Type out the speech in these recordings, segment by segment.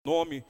nome.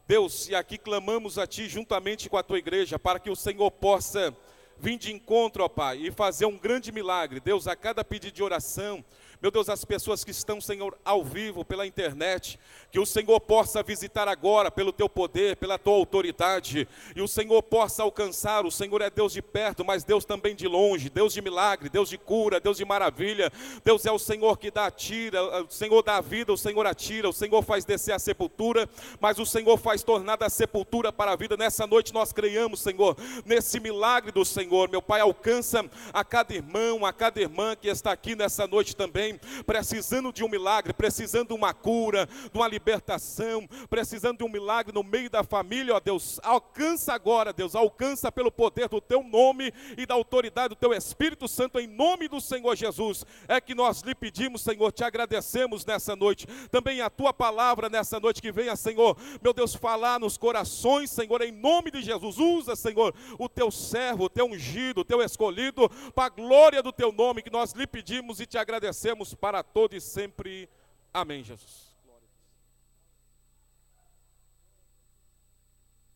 Deus, e aqui clamamos a Ti juntamente com a Tua igreja, para que o Senhor possa vir de encontro, ó Pai, e fazer um grande milagre. Deus, a cada pedido de oração, meu Deus, as pessoas que estão, Senhor, ao vivo, pela internet, que o Senhor possa visitar agora, pelo Teu poder, pela Tua autoridade, e o Senhor possa alcançar. O Senhor é Deus de perto, mas Deus também de longe, Deus de milagre, Deus de cura, Deus de maravilha. Deus é o Senhor que dá, tira, o Senhor dá a vida, o Senhor atira, o Senhor faz descer a sepultura, mas o Senhor faz tornar da sepultura para a vida. Nessa noite nós creiamos, Senhor, nesse milagre do Senhor. Meu Pai, alcança a cada irmão, a cada irmã que está aqui nessa noite também, precisando de um milagre, precisando de uma cura, de uma libertação, precisando de um milagre no meio da família, ó Deus. Alcança agora, Deus, alcança pelo poder do Teu nome e da autoridade do Teu Espírito Santo, em nome do Senhor Jesus. É que nós lhe pedimos, Senhor, te agradecemos nessa noite. Também a Tua palavra nessa noite, que venha, Senhor, meu Deus, falar nos corações, Senhor, em nome de Jesus. Usa, Senhor, o Teu servo, o Teu ungido, o Teu escolhido, para a glória do Teu nome, que nós lhe pedimos e te agradecemos para todo e sempre. Amém, Jesus.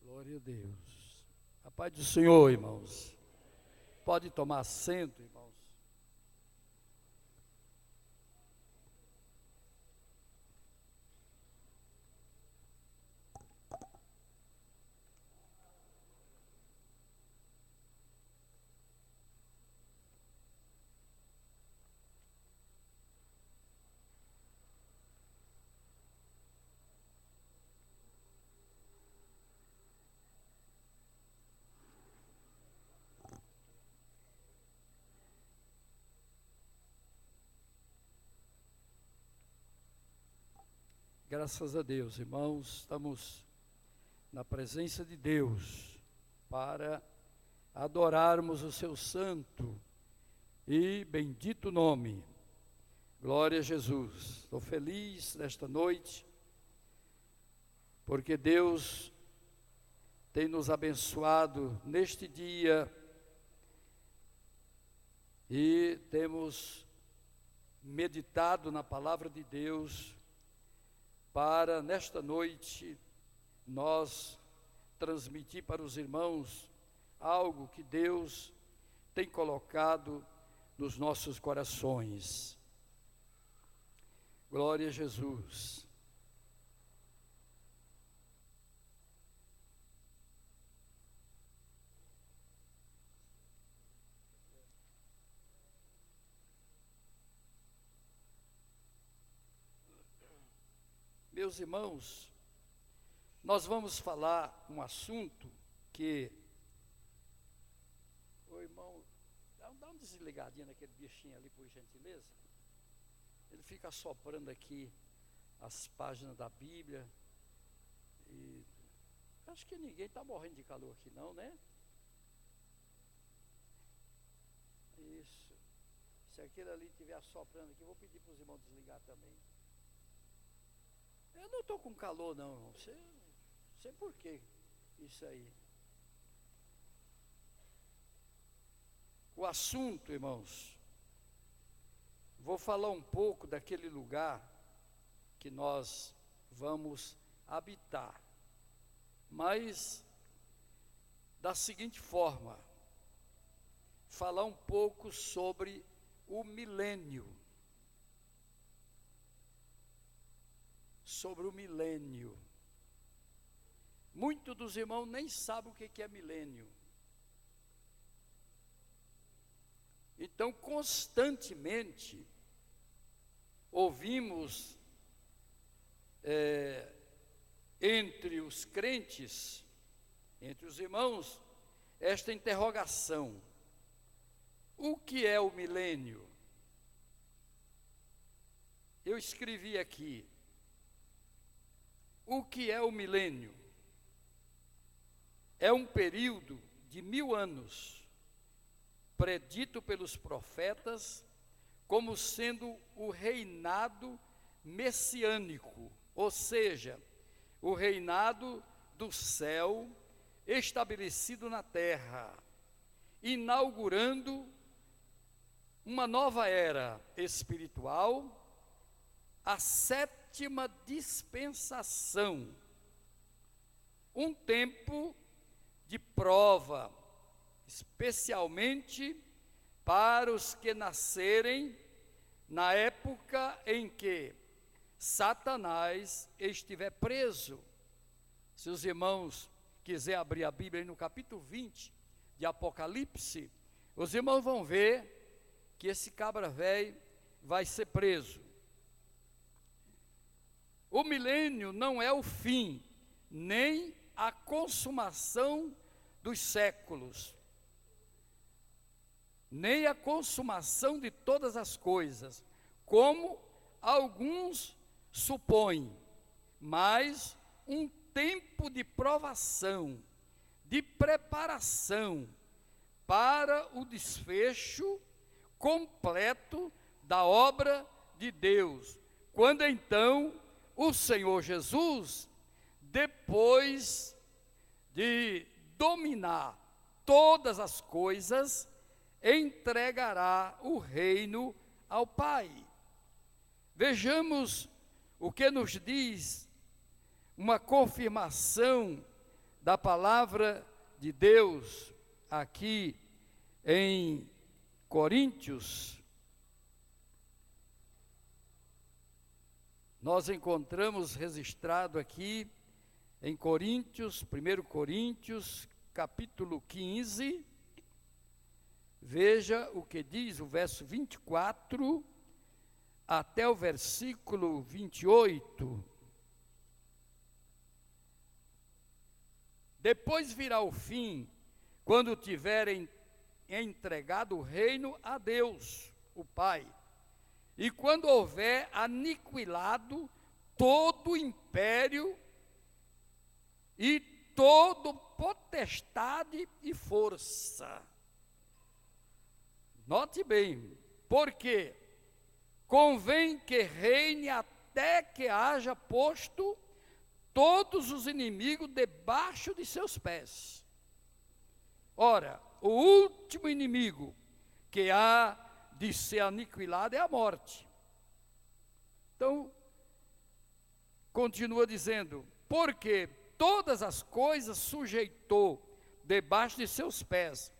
Glória a Deus. A paz do Senhor, irmãos. Pode tomar assento, irmãos. Graças a Deus, irmãos, estamos na presença de Deus para adorarmos o seu santo e bendito nome. Glória a Jesus. Estou feliz nesta noite, porque Deus tem nos abençoado neste dia e temos meditado na palavra de Deus, para nesta noite nós transmitir para os irmãos algo que Deus tem colocado nos nossos corações. Glória a Jesus. Meus irmãos, nós vamos falar um assunto que... Ô irmão, dá uma desligadinha naquele bichinho ali, por gentileza. Ele fica assoprando aqui as páginas da Bíblia. E acho que ninguém está morrendo de calor aqui não, né? Isso. Se aquele ali estiver assoprando aqui, eu vou pedir para os irmãos desligar também. Eu não estou com calor não, irmão. Sei por que isso aí. O assunto, irmãos, vou falar um pouco daquele lugar que nós vamos habitar, mas da seguinte forma, falar um pouco sobre o milênio. Sobre o milênio. Muitos dos irmãos nem sabem o que é milênio. Então, constantemente, ouvimos entre os crentes, entre os irmãos, esta interrogação: o que é o milênio? Eu escrevi aqui: o que é o milênio? É um período de 1000 anos, predito pelos profetas como sendo o reinado messiânico, ou seja, o reinado do céu estabelecido na terra, inaugurando uma nova era espiritual, a sétima dispensação, um tempo de prova, especialmente para os que nascerem na época em que Satanás estiver preso. Se os irmãos quiserem abrir a Bíblia aí no capítulo 20 de Apocalipse, os irmãos vão ver que esse cabra velho vai ser preso. O milênio não é o fim, nem a consumação dos séculos, nem a consumação de todas as coisas, como alguns supõem, mas um tempo de provação, de preparação para o desfecho completo da obra de Deus, quando então o Senhor Jesus, depois de dominar todas as coisas, entregará o reino ao Pai. Vejamos o que nos diz uma confirmação da palavra de Deus aqui em Coríntios. Nós encontramos registrado aqui em Coríntios, 1 Coríntios, capítulo 15, veja o que diz o verso 24 até o versículo 28. Depois virá o fim, quando tiverem entregado o reino a Deus, o Pai, e quando houver aniquilado todo o império e todo potestade e força. Note bem, porque convém que reine até que haja posto todos os inimigos debaixo de seus pés. Ora, o último inimigo que há de ser aniquilado é a morte. Então, continua dizendo, porque todas as coisas sujeitou debaixo de seus pés.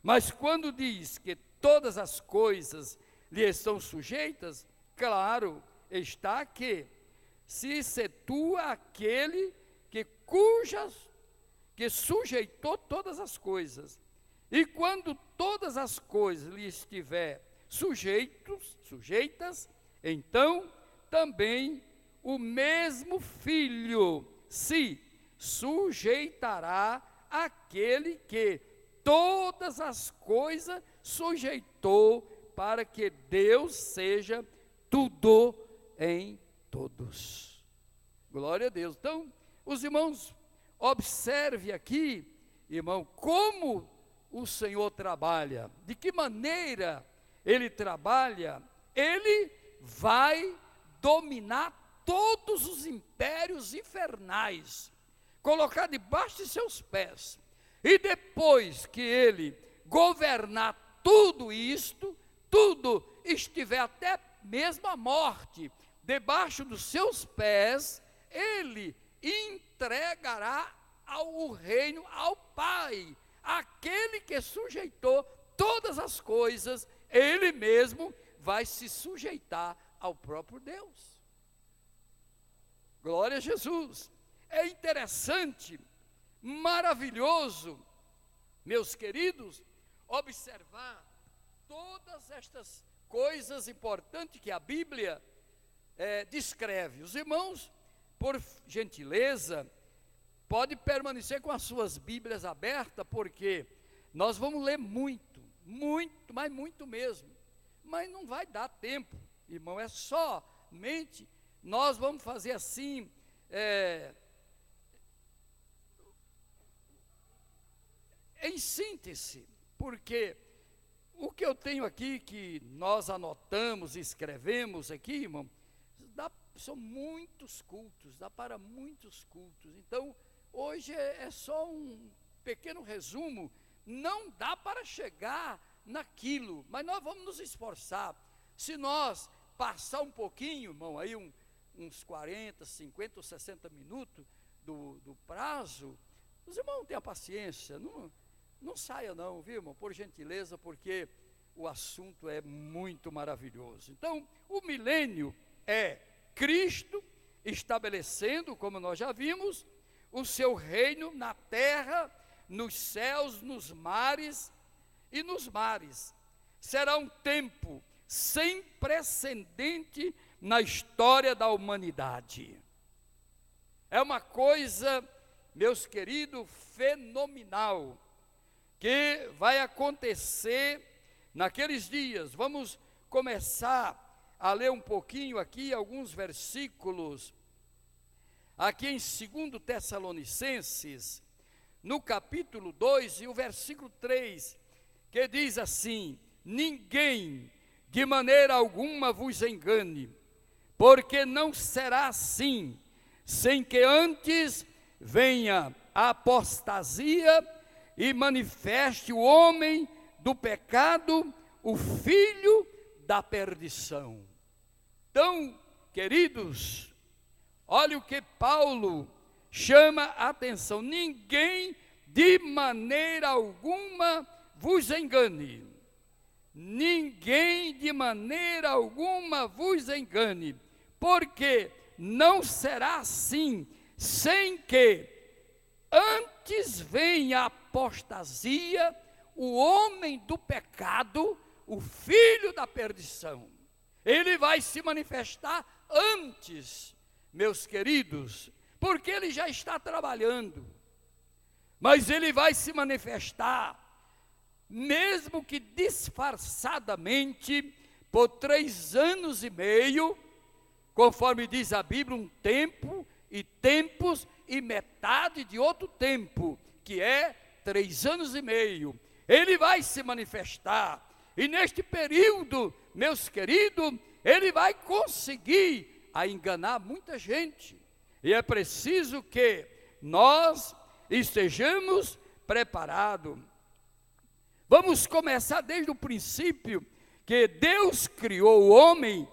Mas quando diz que todas as coisas lhe estão sujeitas, claro está que se situa aquele que sujeitou todas as coisas. E quando todas as coisas lhe estiver sujeitas, então também o mesmo Filho se sujeitará àquele que todas as coisas sujeitou, para que Deus seja tudo em todos. Glória a Deus. Então, os irmãos, observe aqui, irmão, como o Senhor trabalha, de que maneira Ele trabalha. Ele vai dominar todos os impérios infernais, colocar debaixo de seus pés, e depois que Ele governar tudo isto, tudo estiver até mesmo a morte debaixo dos seus pés, Ele entregará o reino ao Pai, aquele que sujeitou todas as coisas. Ele mesmo vai se sujeitar ao próprio Deus. Glória a Jesus. É interessante, maravilhoso, meus queridos, observar todas estas coisas importantes que a Bíblia descreve. Os irmãos, por gentileza, pode permanecer com as suas Bíblias abertas, porque nós vamos ler muito, mas muito mesmo. Mas não vai dar tempo, irmão, é somente, nós vamos fazer assim, em síntese, porque o que eu tenho aqui, que nós anotamos e escrevemos aqui, irmão, são muitos cultos, dá para muitos cultos. Então, hoje é só um pequeno resumo, não dá para chegar naquilo, mas nós vamos nos esforçar. Se nós passar um pouquinho, irmão, aí uns 40, 50 ou 60 minutos do prazo, Os irmãos tenham paciência, não saia não, viu, irmão? Por gentileza, porque o assunto é muito maravilhoso. Então, o milênio é Cristo estabelecendo, como nós já vimos, o seu reino na terra, nos céus, nos mares e nos mares. Será um tempo sem precedente na história da humanidade. É uma coisa, meus queridos, fenomenal, que vai acontecer naqueles dias. Vamos começar a ler um pouquinho aqui, alguns versículos, aqui em 2 Tessalonicenses, no capítulo 2 e o versículo 3, que diz assim: ninguém de maneira alguma vos engane, porque não será assim, sem que antes venha a apostasia e manifeste o homem do pecado, o filho da perdição. Então, queridos, olha o que Paulo chama a atenção: ninguém de maneira alguma vos engane. Ninguém de maneira alguma vos engane, porque não será assim, sem que antes venha a apostasia, o homem do pecado, o filho da perdição. Ele vai se manifestar antes, meus queridos, porque ele já está trabalhando, mas ele vai se manifestar, mesmo que disfarçadamente, por 3 anos e meio, conforme diz a Bíblia, um tempo e tempos e metade de outro tempo, que é 3 anos e meio. Ele vai se manifestar, e neste período, meus queridos, ele vai conseguir a enganar muita gente, e é preciso que nós estejamos preparados. Vamos começar desde o princípio, que Deus criou o homem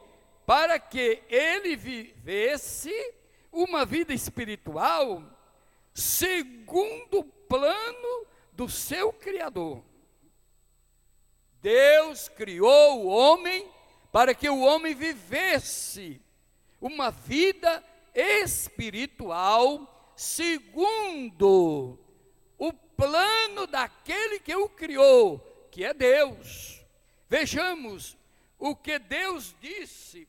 para que ele vivesse uma vida espiritual segundo o plano do seu Criador. Deus criou o homem para que o homem vivesse uma vida espiritual segundo o plano daquele que o criou, que é Deus. Vejamos o que Deus disse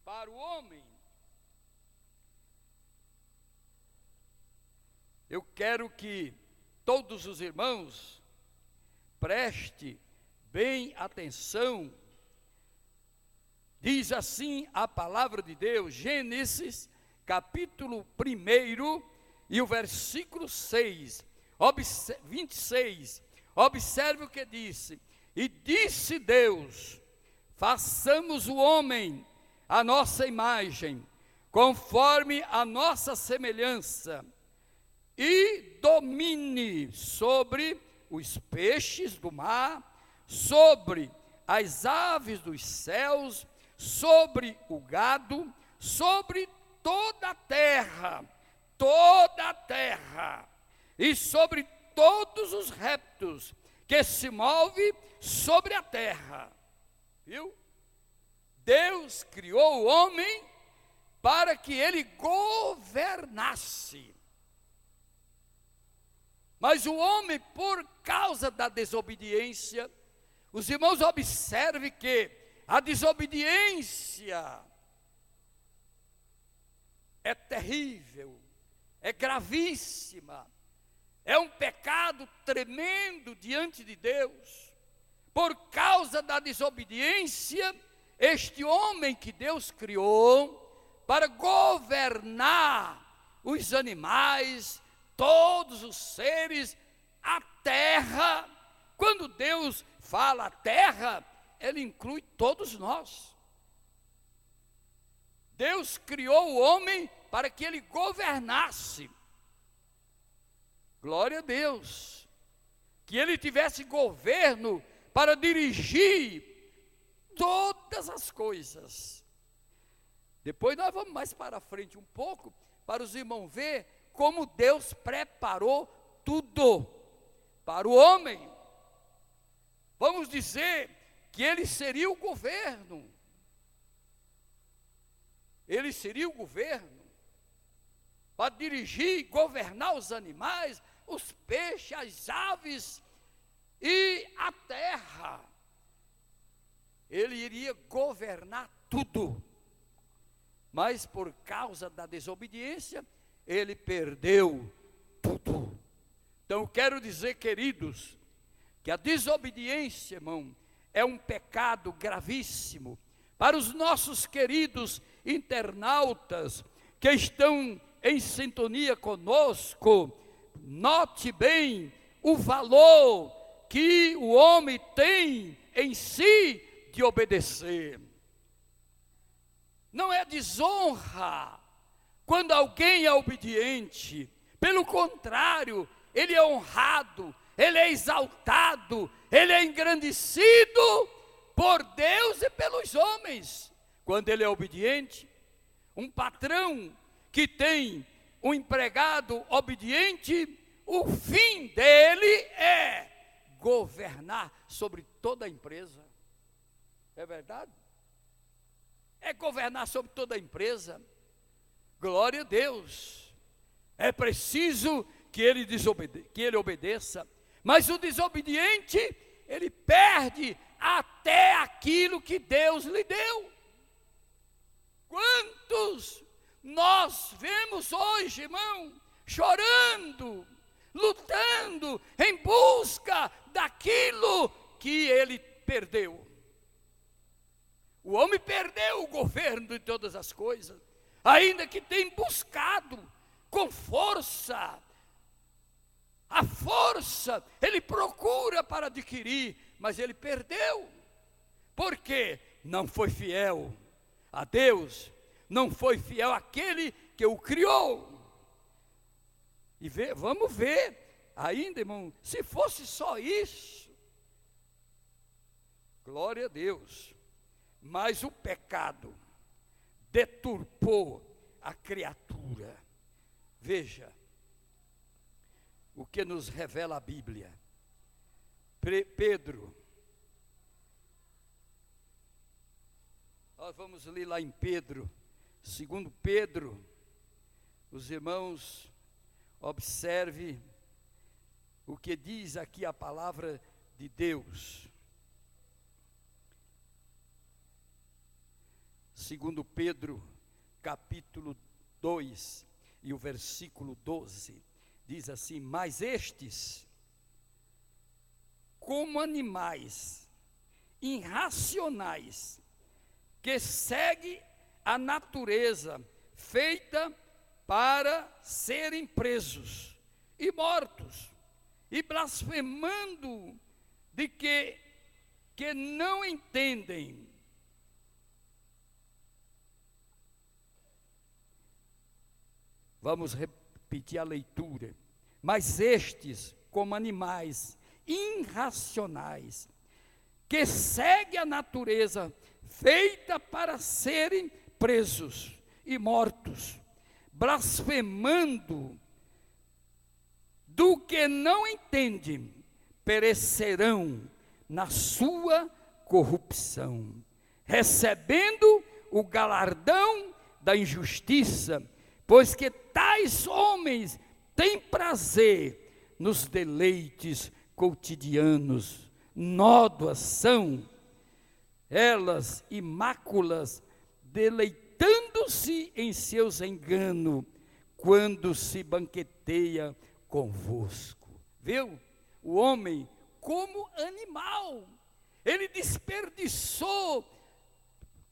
para o homem. Eu quero que todos os irmãos prestem bem atenção. Diz assim a palavra de Deus, Gênesis, capítulo 1 e o versículo 26. Observe o que disse: e disse Deus, façamos o homem à nossa imagem, conforme a nossa semelhança, e domine sobre os peixes do mar, sobre as aves dos céus, sobre o gado, sobre toda a terra, e sobre todos os répteis que se movem sobre a terra. Viu? Deus criou o homem para que ele governasse. Mas o homem, por causa da desobediência, os irmãos observem que a desobediência é terrível, é gravíssima, é um pecado tremendo diante de Deus. Por causa da desobediência, este homem que Deus criou para governar os animais, todos os seres, a terra. Quando Deus fala terra, ele inclui todos nós. Deus criou o homem para que ele governasse. Glória a Deus. Que ele tivesse governo para dirigir todas as coisas. Depois nós vamos mais para frente um pouco, para os irmãos ver como Deus preparou tudo para o homem. Vamos dizer que ele seria o governo. Ele seria o governo para dirigir, governar os animais, os peixes, as aves e a terra. Ele iria governar tudo. Mas por causa da desobediência, ele perdeu tudo. Então, quero dizer, queridos, que a desobediência, irmão, é um pecado gravíssimo. Para os nossos queridos internautas que estão em sintonia conosco, note bem o valor que o homem tem em si de obedecer. Não é desonra quando alguém é obediente. Pelo contrário, ele é honrado, ele é exaltado, ele é engrandecido por Deus e pelos homens. Quando ele é obediente, um patrão que tem um empregado obediente, o fim dele é governar sobre toda a empresa. É verdade? É governar sobre toda a empresa. Glória a Deus. É preciso que ele obedeça. Mas o desobediente, ele perde até aquilo que Deus lhe deu. Quantos nós vemos hoje, irmão, chorando, lutando em busca daquilo que ele perdeu. O homem perdeu o governo de todas as coisas, ainda que tenha buscado com força. A força ele procura para adquirir, mas ele perdeu. Por quê? Não foi fiel a Deus, não foi fiel àquele que o criou. E vamos ver ainda, irmão, se fosse só isso, glória a Deus. Mas o pecado deturpou a criatura. Veja o que nos revela a Bíblia. Pedro, nós vamos ler lá em Pedro, segundo Pedro, os irmãos, observe o que diz aqui a palavra de Deus. Segundo Pedro, capítulo 2, e o versículo 12, diz assim: mas estes, como animais irracionais, que seguem a natureza feita para serem presos e mortos, e blasfemando de que não entendem. Vamos repetir a leitura. Mas estes, como animais irracionais, que seguem a natureza feita para serem presos e mortos, blasfemando do que não entendem, perecerão na sua corrupção, recebendo o galardão da injustiça, pois que tais homens têm prazer nos deleites cotidianos, nódoas são elas e máculas, deleitando-se em seus enganos, quando se banqueteia convosco. Viu? O homem, como animal, ele desperdiçou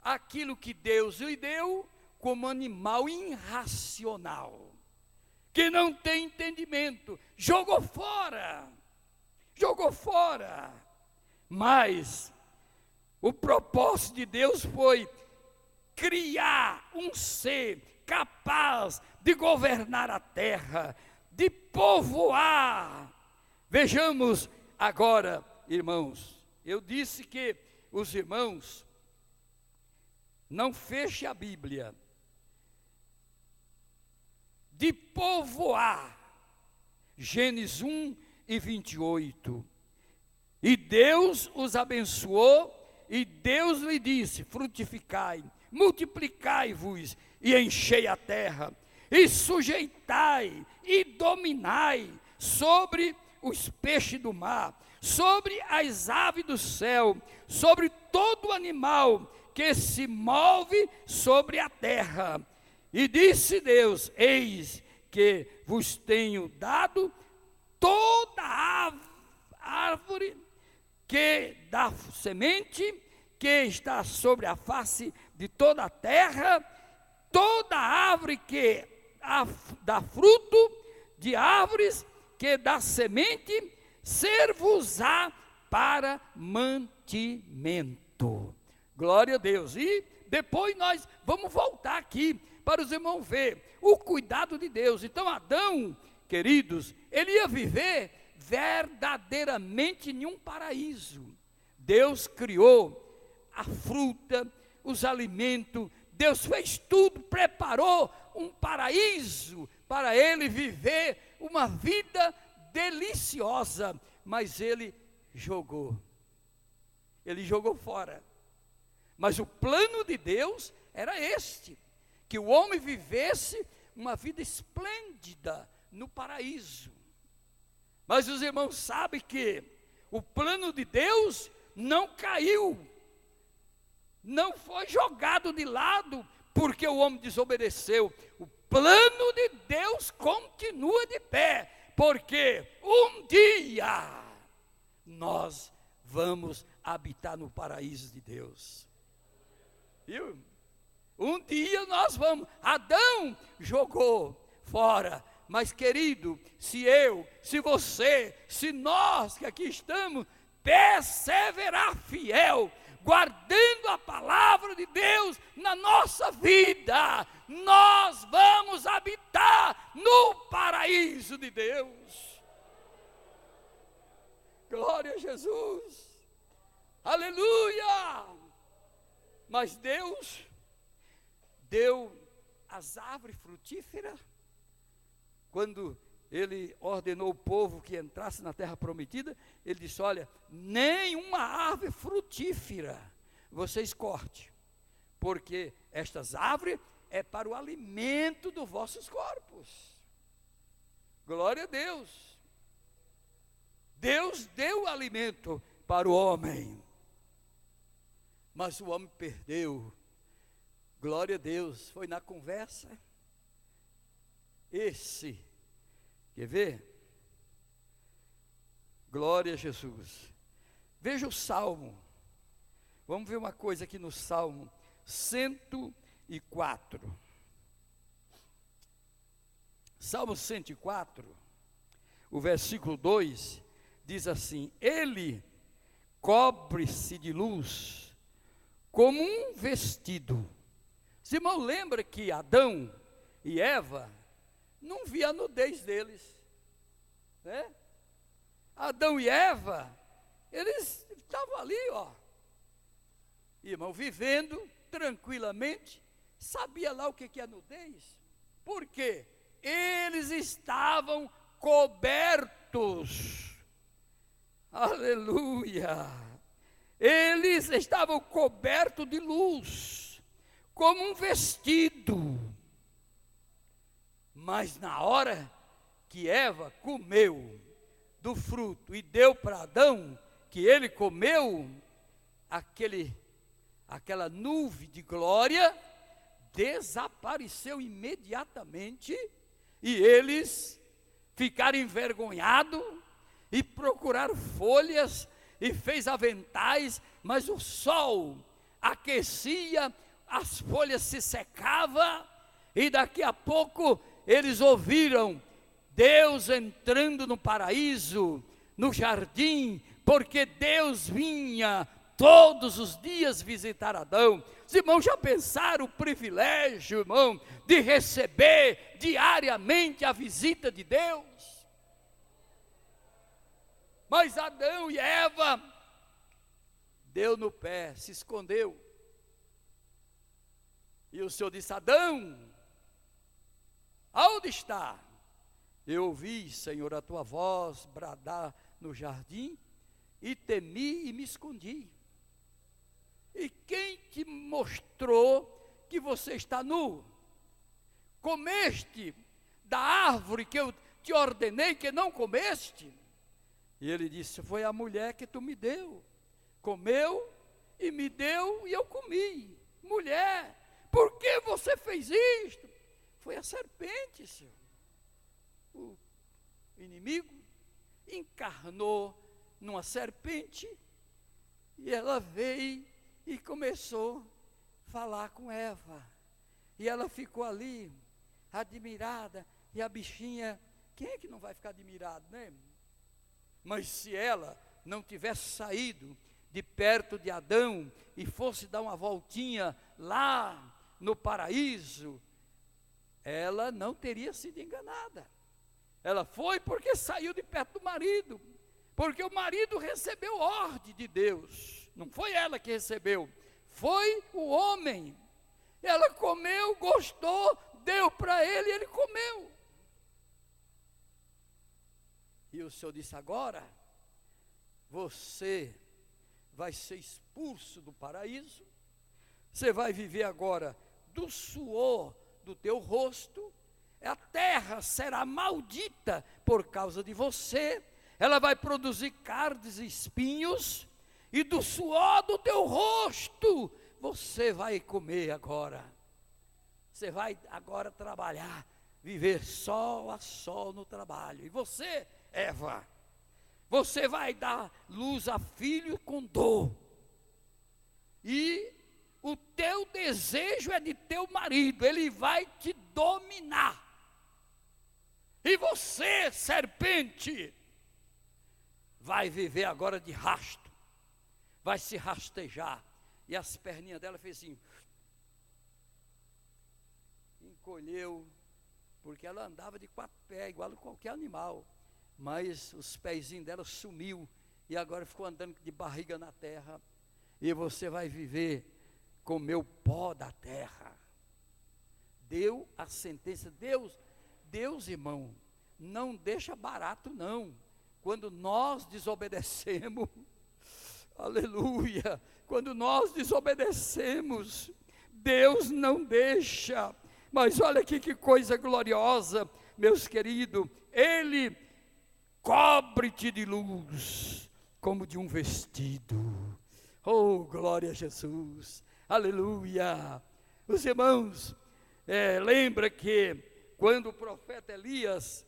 aquilo que Deus lhe deu, como animal irracional, que não tem entendimento, jogou fora. Mas o propósito de Deus foi criar um ser capaz de governar a terra, de povoar. Vejamos agora, irmãos, eu disse que os irmãos não fechem a Bíblia. De povoar. Gênesis 1:28. E Deus os abençoou, e Deus lhe disse: frutificai, multiplicai-vos e enchei a terra, e sujeitai e dominai sobre os peixes do mar, sobre as aves do céu, sobre todo animal que se move sobre a terra. E disse Deus: eis que vos tenho dado toda árvore que dá semente, que está sobre a face de toda a terra, toda árvore que dá fruto, de árvores que dá semente, ser-vos-á para mantimento. Glória a Deus. E depois nós vamos voltar aqui para os irmãos ver o cuidado de Deus. Então Adão, queridos, ele ia viver verdadeiramente em um paraíso. Deus criou a fruta, os alimentos, Deus fez tudo, preparou um paraíso para ele viver uma vida deliciosa, mas ele jogou fora. Mas o plano de Deus era este, que o homem vivesse uma vida esplêndida no paraíso. Mas os irmãos sabem que o plano de Deus não caiu, não foi jogado de lado, porque o homem desobedeceu. O plano de Deus continua de pé, porque um dia nós vamos habitar no paraíso de Deus. Viu? Um dia nós vamos. Adão jogou fora, mas querido, se eu, se você, se nós que aqui estamos, perseverar fiel, guardando a palavra de Deus na nossa vida, nós vamos habitar no paraíso de Deus. Glória a Jesus, aleluia. Mas Deus deu as árvores frutíferas, quando ele ordenou o povo que entrasse na terra prometida, ele disse: olha, nenhuma árvore frutífera vocês cortem, porque estas árvores é para o alimento dos vossos corpos. Glória a Deus. Deus deu alimento para o homem, mas o homem perdeu. Glória a Deus. Foi na conversa. Quer ver? Glória a Jesus. Veja o Salmo. Vamos ver uma coisa aqui no Salmo 104. Salmo 104, o versículo 2, diz assim: ele cobre-se de luz como um vestido. Os irmãos lembram que Adão e Eva não via a nudez deles, né? Adão e Eva, eles estavam ali, irmão, vivendo tranquilamente, sabia lá o que é nudez, por quê? Eles estavam cobertos, aleluia, eles estavam cobertos de luz, como um vestido. Mas na hora que Eva comeu do fruto e deu para Adão, que ele comeu, aquela nuvem de glória desapareceu imediatamente, e eles ficaram envergonhados e procuraram folhas e fez aventais, mas o sol aquecia, as folhas se secavam, e daqui a pouco eles ouviram Deus entrando no paraíso, no jardim, porque Deus vinha todos os dias visitar Adão. Os irmãos já pensaram o privilégio, irmão, de receber diariamente a visita de Deus? Mas Adão e Eva deu no pé, se escondeu. E o Senhor disse: Adão, aonde está? Eu ouvi, Senhor, a tua voz bradar no jardim, e temi e me escondi. E quem te mostrou que você está nu? Comeste da árvore que eu te ordenei que não comeste? E ele disse, foi a mulher que tu me deu. Comeu e me deu e eu comi. Mulher, por que você fez isto? Foi a serpente, Senhor. O inimigo encarnou numa serpente e ela veio e começou a falar com Eva. E ela ficou ali, admirada, e a bichinha, quem é que não vai ficar admirado, né? Mas se ela não tivesse saído de perto de Adão e fosse dar uma voltinha lá no paraíso, ela não teria sido enganada. Ela foi porque saiu de perto do marido, porque o marido recebeu ordem de Deus, não foi ela que recebeu, foi o homem. Ela comeu, gostou, deu para ele e ele comeu. E o Senhor disse, agora, você vai ser expulso do paraíso, você vai viver agora do suor do teu rosto, a terra será maldita por causa de você, ela vai produzir carnes e espinhos, e do suor do teu rosto, você vai comer agora, você vai agora trabalhar, viver sol a sol no trabalho, e você, Eva, você vai dar luz a filho com dor, e o teu desejo é de teu marido, ele vai te dominar, e você, serpente, vai viver agora de rasto, vai se rastejar, e as perninhas dela fez assim, encolheu, porque ela andava de 4 pés, igual a qualquer animal, mas os pezinhos dela sumiu, e agora ficou andando de barriga na terra, e você vai viver, comer o pó da terra. Deu a sentença, Deus, irmão, não deixa barato não, quando nós desobedecemos, aleluia, quando nós desobedecemos, Deus não deixa, mas olha aqui que coisa gloriosa, meus queridos, Ele cobre-te de luz, como de um vestido, oh glória a Jesus, aleluia. Os irmãos, lembra que quando o profeta Elias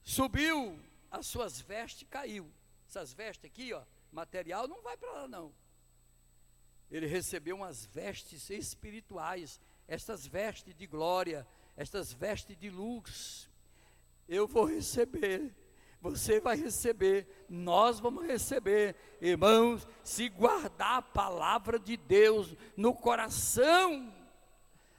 subiu, as suas vestes caiu, essas vestes aqui, ó, material não vai para lá não, ele recebeu umas vestes espirituais, estas vestes de glória, estas vestes de luz, eu vou receber, você vai receber, nós vamos receber, irmãos, se guardar a palavra de Deus no coração,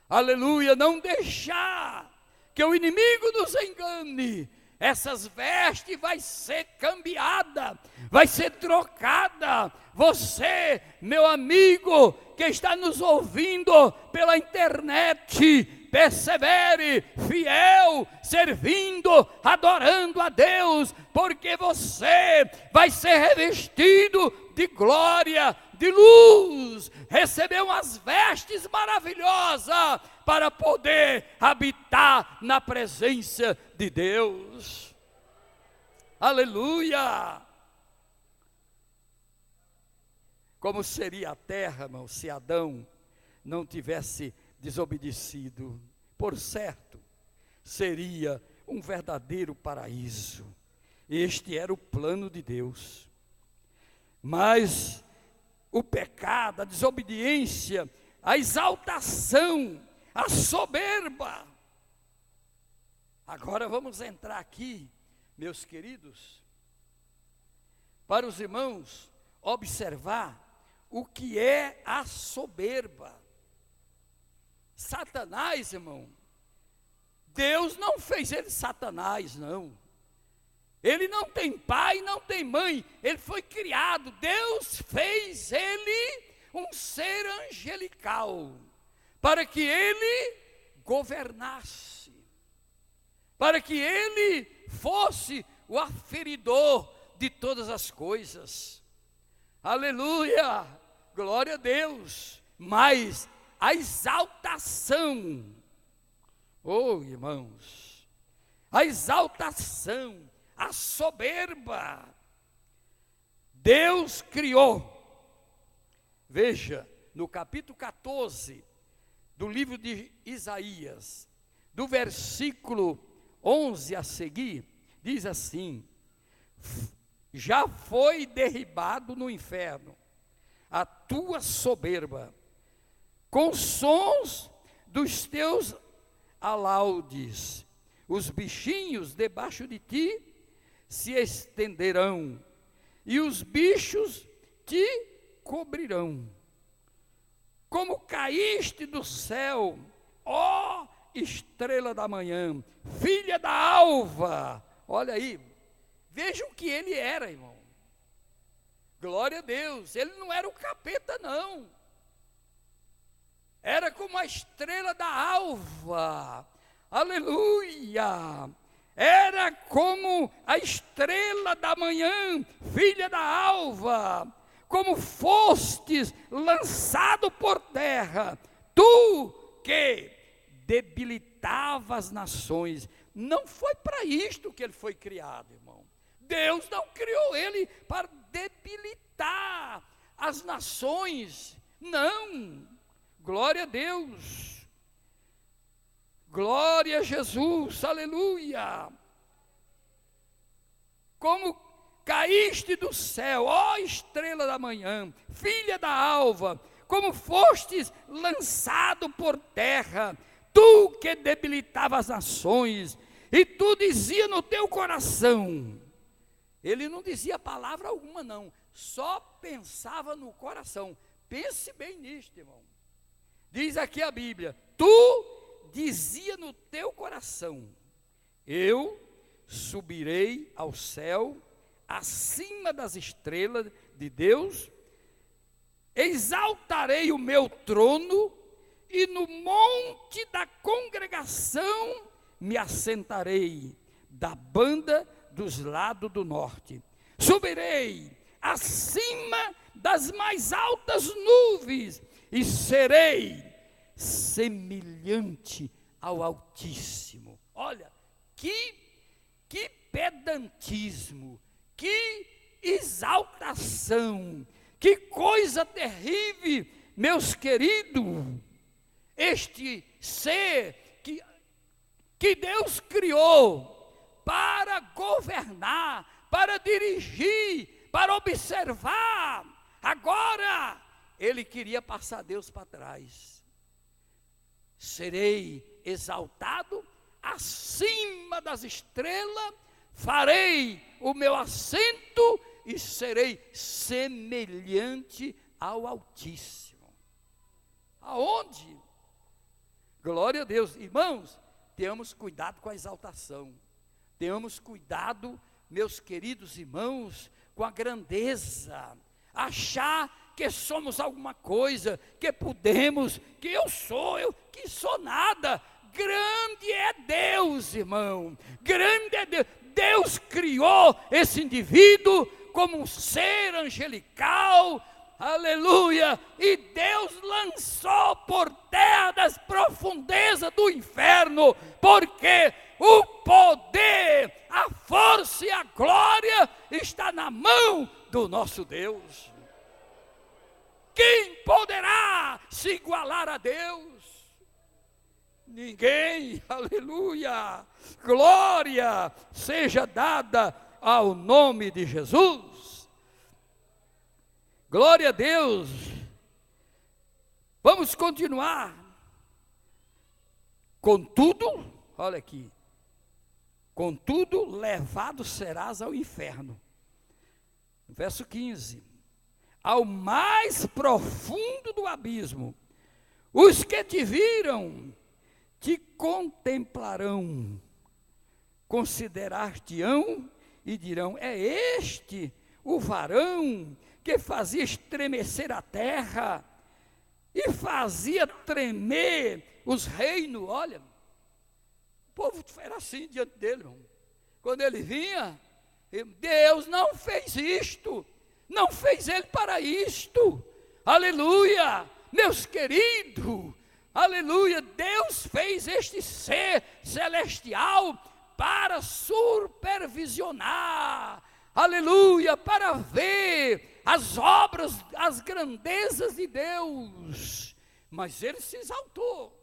aleluia, não deixar que o inimigo nos engane, essas vestes vai ser cambiada, vai ser trocada, você, meu amigo, que está nos ouvindo pela internet, persevere, fiel, servindo, adorando a Deus, porque você vai ser revestido de glória, de luz, recebeu umas vestes maravilhosas, para poder habitar na presença de Deus, aleluia. Como seria a terra, irmão, se Adão não tivesse desobedecido? Por certo, seria um verdadeiro paraíso, este era o plano de Deus, mas o pecado, a desobediência, a exaltação, a soberba. Agora vamos entrar aqui, meus queridos, para os irmãos observar o que é a soberba. Satanás, irmão, Deus não fez ele Satanás, não. Ele não tem pai, não tem mãe, ele foi criado, Deus fez ele um ser angelical, para que ele governasse. para que ele fosse o aferidor de todas as coisas. Aleluia, glória a Deus. Mas a exaltação, oh irmãos, a exaltação, a soberba, Deus criou. Veja, no capítulo 14 do livro de Isaías, do versículo 11 a seguir, diz assim: já foi derribado no inferno a tua soberba, com sons dos teus alaudes, os bichinhos debaixo de ti se estenderão, e os bichos te cobrirão. Como caíste do céu, ó estrela da manhã, filha da alva. Olha aí, veja o que ele era, irmão. Glória a Deus, ele não era o capeta, não. Era como a estrela da alva. Aleluia. Era como a estrela da manhã, filha da alva. Como fostes lançado por terra, tu que debilitava as nações. Não foi para isto que ele foi criado, irmão. Deus não criou ele para debilitar as nações. Não. Glória a Deus. Glória a Jesus. Aleluia. Como caíste do céu, ó estrela da manhã, filha da alva, como fostes lançado por terra, tu que debilitava as nações, e tu dizia no teu coração. Ele não dizia palavra alguma não, só pensava no coração. Pense bem nisto, irmão. Diz aqui a Bíblia: tu dizia no teu coração, eu subirei ao céu, acima das estrelas de Deus, exaltarei o meu trono, e no monte da congregação me assentarei, da banda dos lados do norte. Subirei acima das mais altas nuvens, e serei semelhante ao Altíssimo. Olha, que pedantismo, que exaltação, que coisa terrível, meus queridos. Este ser que Deus criou para governar, para dirigir, para observar, agora ele queria passar Deus para trás. Serei exaltado acima das estrelas, farei o meu assento e serei semelhante ao Altíssimo. Aonde? Glória a Deus. Irmãos, tenhamos cuidado com a exaltação. Tenhamos cuidado, meus queridos irmãos, com a grandeza. Achar que somos alguma coisa, que podemos, que eu que sou nada. Grande é Deus, irmão. Grande é Deus. Deus criou esse indivíduo como um ser angelical. Aleluia. E Deus lançou por terra das profundezas do inferno, porque o poder, a força e a glória está na mão do nosso Deus. Quem poderá se igualar a Deus? Ninguém. Aleluia. Glória seja dada ao nome de Jesus. Glória a Deus. Vamos continuar. Contudo, olha aqui. Contudo, levado serás ao inferno. Verso 15. Ao mais profundo do abismo, os que te viram te contemplarão, considerar-te-ão e dirão: é este o varão que fazia estremecer a terra e fazia tremer os reinos. Olha, povo era assim diante dele, irmão. Quando ele vinha, Deus não fez isto, não fez ele para isto, aleluia, meus queridos, aleluia, Deus fez este ser celestial para supervisionar, aleluia, para ver as obras, as grandezas de Deus, mas ele se exaltou,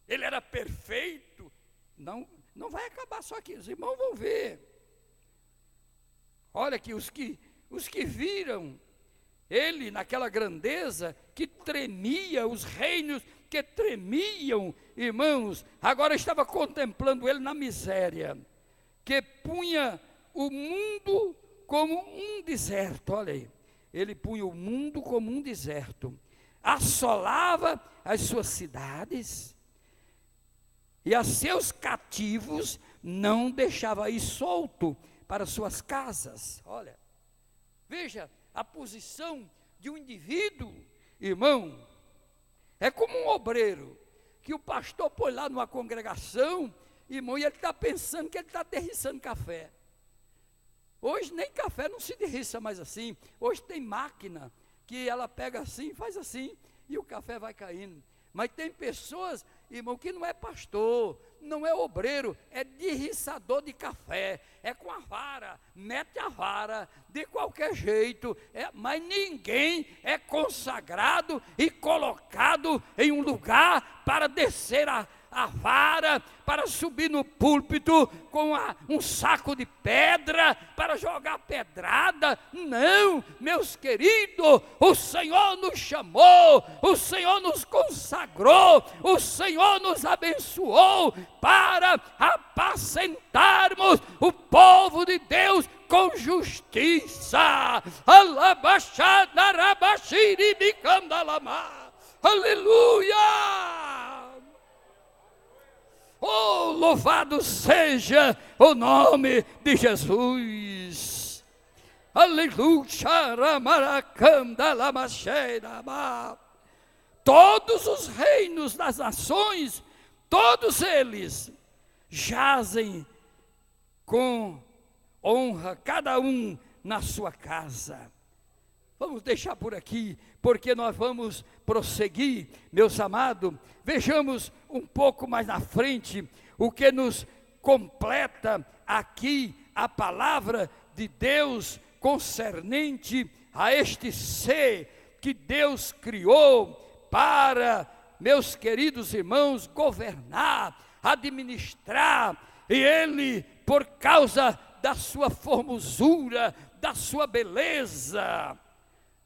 ele era perfeito, não vai acabar só aqui, os irmãos vão ver, olha aqui, os que viram ele naquela grandeza, que tremia, os reinos que tremiam, irmãos, agora estava contemplando ele na miséria, que punha o mundo como um deserto, olha aí, ele punha o mundo como um deserto, assolava as suas cidades, e a seus cativos não deixava ir solto para suas casas, olha, veja, a posição de um indivíduo, irmão, é como um obreiro, que o pastor põe lá numa congregação, irmão, e ele está pensando que ele está derriçando café. Hoje nem café não se derriça mais assim, hoje tem máquina, que ela pega assim, faz assim, e o café vai caindo. Mas tem pessoas, irmão, que não é pastor, não é obreiro, é derriçador de café, é com a vara, mete a vara, de qualquer jeito, mas ninguém é consagrado e colocado em um lugar para descer a vara, para subir no púlpito com um saco de pedra, para jogar pedrada. Não, meus queridos, o Senhor nos chamou, o Senhor nos consagrou, o Senhor nos abençoou para apacentarmos o povo de Deus com justiça. Aleluia! Oh, louvado seja o nome de Jesus. Aleluia. Todos os reinos das nações, todos eles jazem com honra, cada um na sua casa. Vamos deixar por aqui, porque nós vamos prosseguir, meus amados. Vejamos um pouco mais na frente o que nos completa aqui a palavra de Deus concernente a este ser que Deus criou para, meus queridos irmãos, governar, administrar, e ele, por causa da sua formosura, da sua beleza.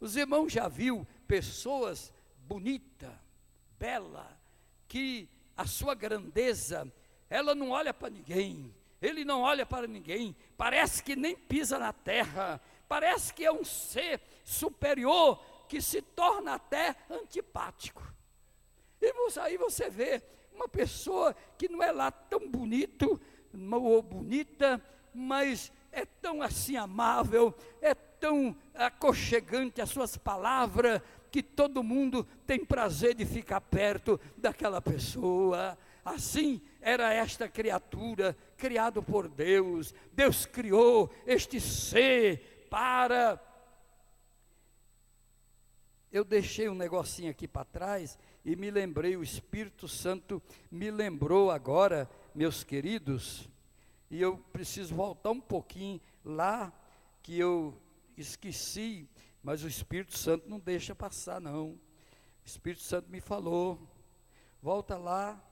Os irmãos já viu pessoas bonitas, belas, que a sua grandeza, ela não olha para ninguém, ele não olha para ninguém, parece que nem pisa na terra, parece que é um ser superior, que se torna até antipático. E aí você vê uma pessoa que não é lá tão bonito, ou bonita, mas é tão assim amável, é tão aconchegante as suas palavras, que todo mundo tem prazer de ficar perto daquela pessoa. Assim era esta criatura, criado por Deus. Deus criou este ser para... Eu deixei um negocinho aqui para trás e me lembrei, o Espírito Santo me lembrou agora, meus queridos, e eu preciso voltar um pouquinho lá, que eu esqueci, mas o Espírito Santo não deixa passar não. O Espírito Santo me falou, volta lá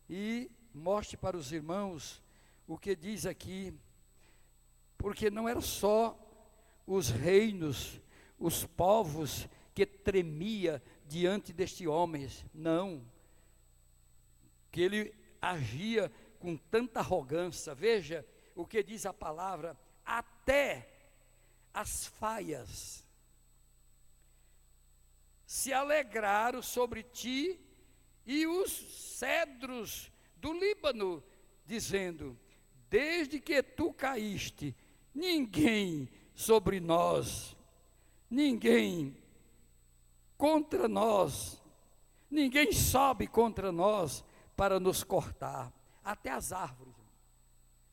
e mostre para os irmãos o que diz aqui, porque não era só os reinos, os povos que tremia diante deste homem, não, que ele agia com tanta arrogância. Veja o que diz a palavra, até as faias se alegraram sobre ti, e os cedros do Líbano, dizendo, desde que tu caíste, ninguém sobre nós, ninguém contra nós, ninguém sobe contra nós, para nos cortar, até as árvores,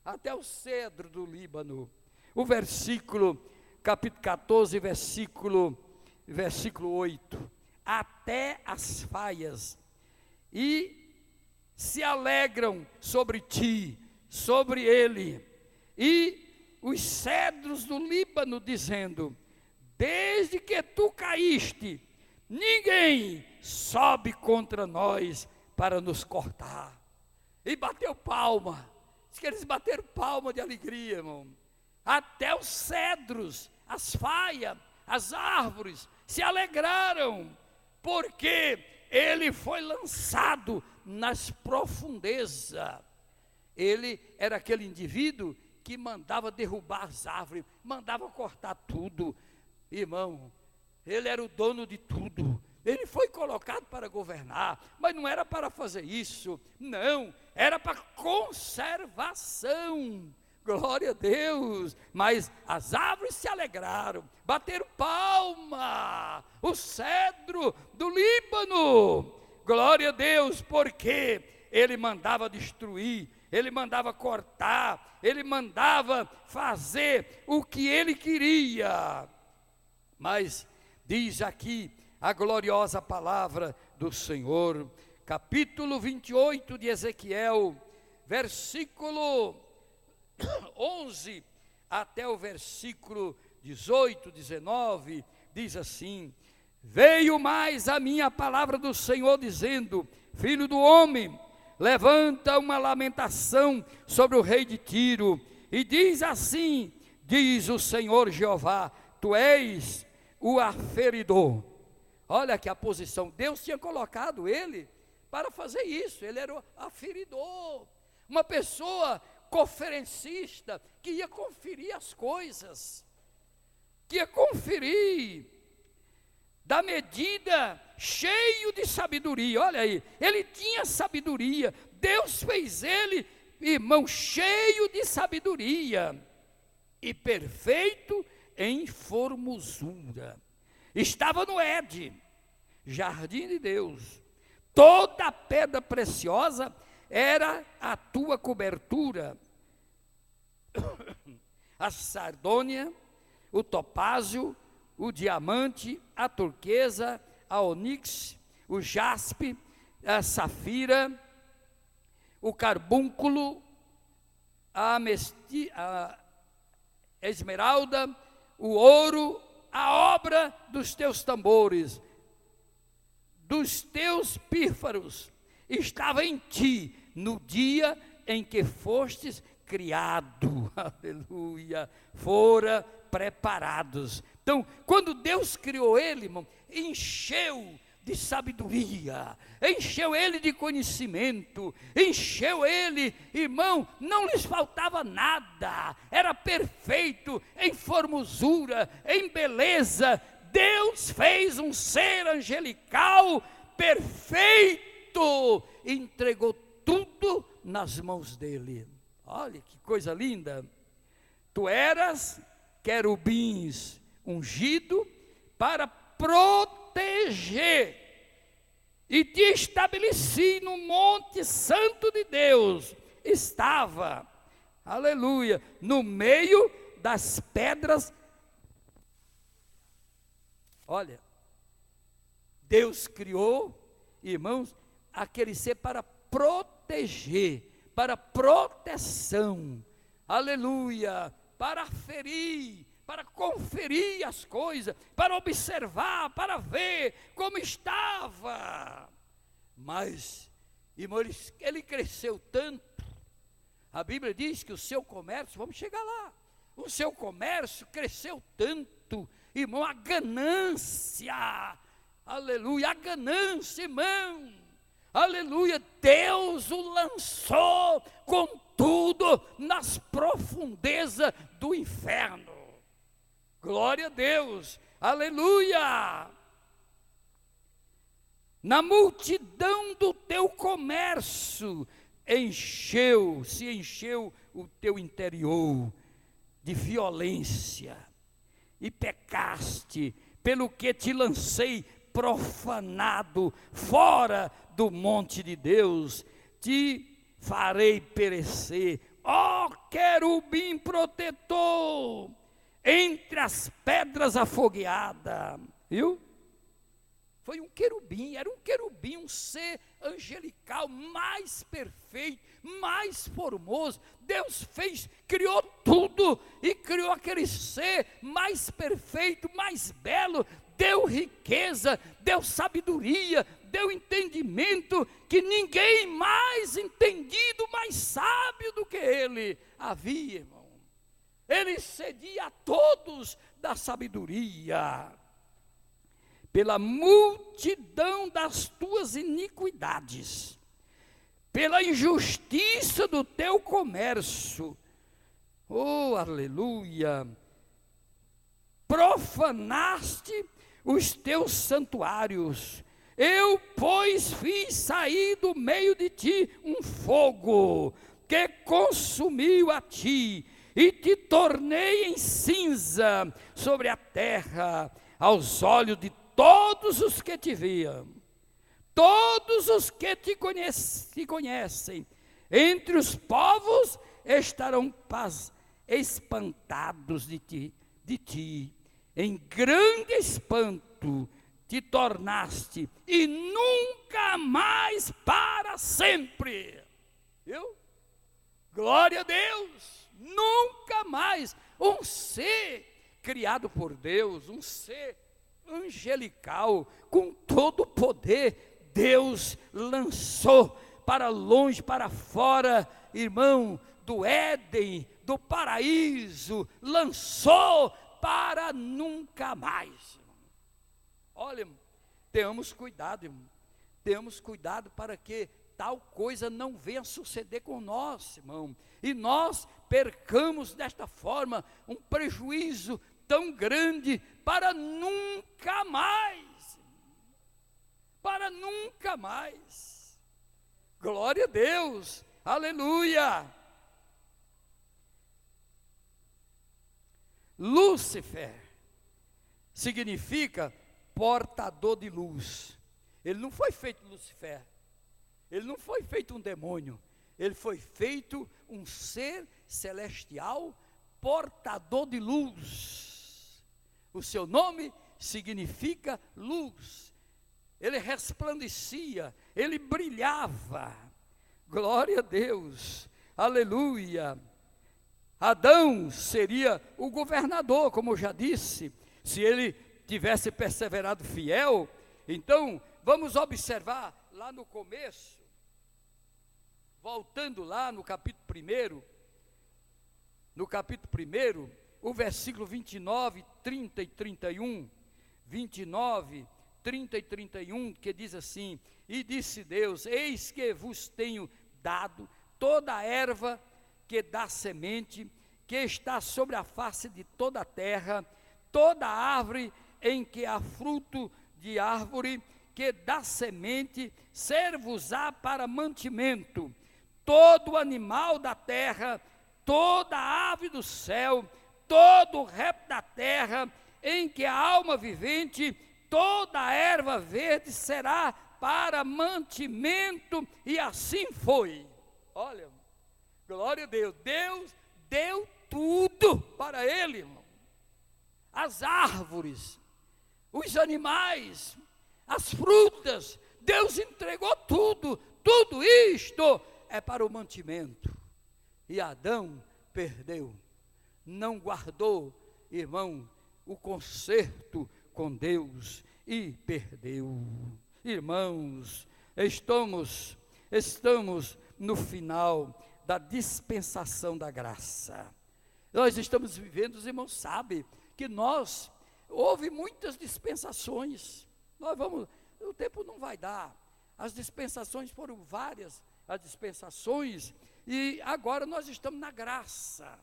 até o cedro do Líbano. O versículo, capítulo 14, versículo 8, até as faias, e se alegram sobre ti, sobre ele, e os cedros do Líbano, dizendo: desde que tu caíste, ninguém sobe contra nós para nos cortar. E bateu palma, diz que eles bateram palma de alegria, irmão. Até os cedros, as faias, as árvores se alegraram, porque ele foi lançado nas profundezas. Ele era aquele indivíduo que mandava derrubar as árvores, mandava cortar tudo. Irmão, ele era o dono de tudo. Ele foi colocado para governar, mas não era para fazer isso, não, era para conservação. Glória a Deus. Mas as árvores se alegraram, bateram palma, o cedro do Líbano, glória a Deus, porque ele mandava destruir, ele mandava cortar, ele mandava fazer o que ele queria. Mas diz aqui a gloriosa palavra do Senhor, capítulo 28 de Ezequiel, versículo 11 até o versículo 18, 19, diz assim: veio mais a minha palavra do Senhor, dizendo: filho do homem, levanta uma lamentação sobre o rei de Tiro, e diz assim: diz o Senhor Jeová, tu és o aferidor. Olha que a posição, Deus tinha colocado ele para fazer isso, ele era o aferidor, uma pessoa conferencista, que ia conferir as coisas, que ia conferir da medida, cheio de sabedoria. Olha aí, ele tinha sabedoria, Deus fez ele, irmão, cheio de sabedoria, e perfeito em formosura. Estava no Éden, jardim de Deus, toda pedra preciosa era a tua cobertura, a sardônia, o topázio, o diamante, a turquesa, a onix, o jaspe, a safira, o carbúnculo, a esmeralda, o ouro, a obra dos teus tambores, dos teus pífaros, estava em ti no dia em que fostes criado. Aleluia, fora preparados. Então, quando Deus criou ele, irmão, encheu de sabedoria, encheu ele de conhecimento, encheu ele, irmão, não lhes faltava nada, era perfeito em formosura, em beleza. Deus fez um ser angelical perfeito, entregou tudo nas mãos dele. Olha que coisa linda. Tu eras querubins ungido para proteger, e te estabeleci no monte santo de Deus. Estava, aleluia, no meio das pedras. Olha, Deus criou, irmãos, aquele ser para proteger, para proteção, aleluia, para aferir, para conferir as coisas, para observar, para ver como estava. Mas, irmão, ele cresceu tanto. A Bíblia diz que o seu comércio, vamos chegar lá, o seu comércio cresceu tanto, irmão, a ganância, aleluia, a ganância, irmão, aleluia, Deus o lançou com tudo nas profundezas do inferno. Glória a Deus, aleluia. Na multidão do teu comércio se encheu o teu interior de violência, e pecaste, pelo que te lancei profanado fora do monte de Deus, te farei perecer, ó querubim protetor, entre as pedras afogueadas, viu? Foi um querubim, era um querubim, um ser angelical mais perfeito, mais formoso. Deus fez, criou tudo e criou aquele ser mais perfeito, mais belo, deu riqueza, deu sabedoria, deu entendimento, que ninguém mais entendido, mais sábio do que ele havia, irmão. Ele cedia a todos da sabedoria. Pela multidão das tuas iniquidades, pela injustiça do teu comércio, oh, aleluia, profanaste os teus santuários. Eu, pois, fiz sair do meio de ti um fogo, que consumiu a ti, e te tornei em cinza sobre a terra, aos olhos de todos os que te viam, todos os que te conhecem, entre os povos estarão espantados de ti, em grande espanto te tornaste, e nunca mais para sempre, viu? Glória a Deus, nunca mais, um ser criado por Deus, um ser angelical, com todo o poder, Deus lançou para longe, para fora, irmão, do Éden, do paraíso, lançou para nunca mais. Olha, tenhamos cuidado, irmão, tenhamos cuidado para que tal coisa não venha suceder com nós, irmão, e nós percamos desta forma um prejuízo tão grande para nunca mais, para nunca mais. Glória a Deus, aleluia. Lúcifer significa portador de luz. Ele não foi feito Lúcifer, ele não foi feito um demônio, ele foi feito um ser celestial, portador de luz. O seu nome significa luz. Ele resplandecia, ele brilhava. Glória a Deus, aleluia. Adão seria o governador, como eu já disse, se ele tivesse perseverado fiel. Então, vamos observar lá no começo, voltando lá no capítulo 1, o versículo 29, 30 e 31, 29, 30 e 31, que diz assim: e disse Deus, eis que vos tenho dado toda a erva que dá semente, que está sobre a face de toda a terra, toda árvore em que há fruto de árvore, que dá semente, ser-vos-á para mantimento, todo animal da terra, toda ave do céu, todo o réptil da terra, em que a alma vivente, toda a erva verde será para mantimento, e assim foi. Olha, glória a Deus, Deus deu tudo para ele, irmão. As árvores, os animais, as frutas, Deus entregou tudo, tudo isto é para o mantimento. E Adão perdeu, não guardou, irmão, o conserto com Deus e perdeu. Irmãos, estamos no final da dispensação da graça. Nós estamos vivendo, os irmãos sabem que houve muitas dispensações. O tempo não vai dar. As dispensações foram várias, as dispensações, e agora nós estamos na graça.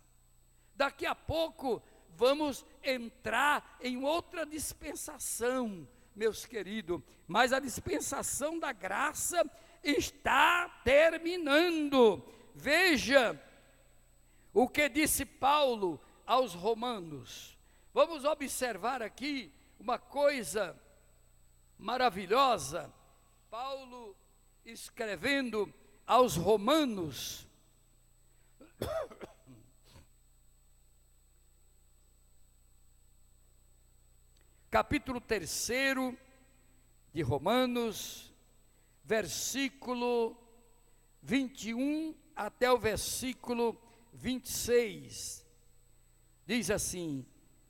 Daqui a pouco vamos entrar em outra dispensação, meus queridos, mas a dispensação da graça está terminando. Veja o que disse Paulo aos Romanos. Vamos observar aqui uma coisa maravilhosa. Paulo escrevendo aos Romanos, capítulo 3 de Romanos, versículo 21 até o versículo 26, diz assim: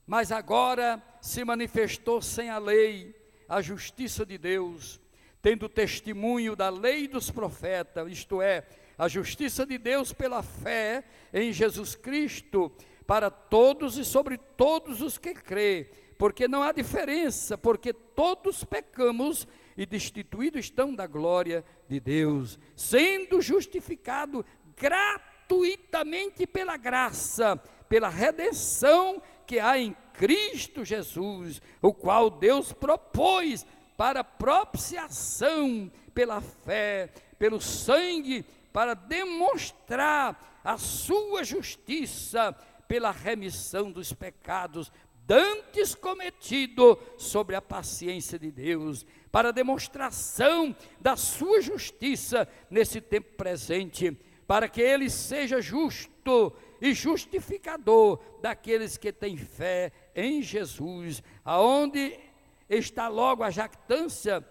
mas agora se manifestou sem a lei a justiça de Deus, tendo testemunho da lei e dos profetas, isto é, a justiça de Deus pela fé em Jesus Cristo, para todos e sobre todos os que crê, porque não há diferença, porque todos pecamos e destituídos estão da glória de Deus, sendo justificado gratuitamente pela graça, pela redenção que há em Cristo Jesus, o qual Deus propôs para propiciação pela fé, pelo sangue, para demonstrar a sua justiça pela remissão dos pecados dantes cometido sobre a paciência de Deus, para demonstração da sua justiça nesse tempo presente, para que ele seja justo e justificador daqueles que têm fé em Jesus, aonde está logo a jactância,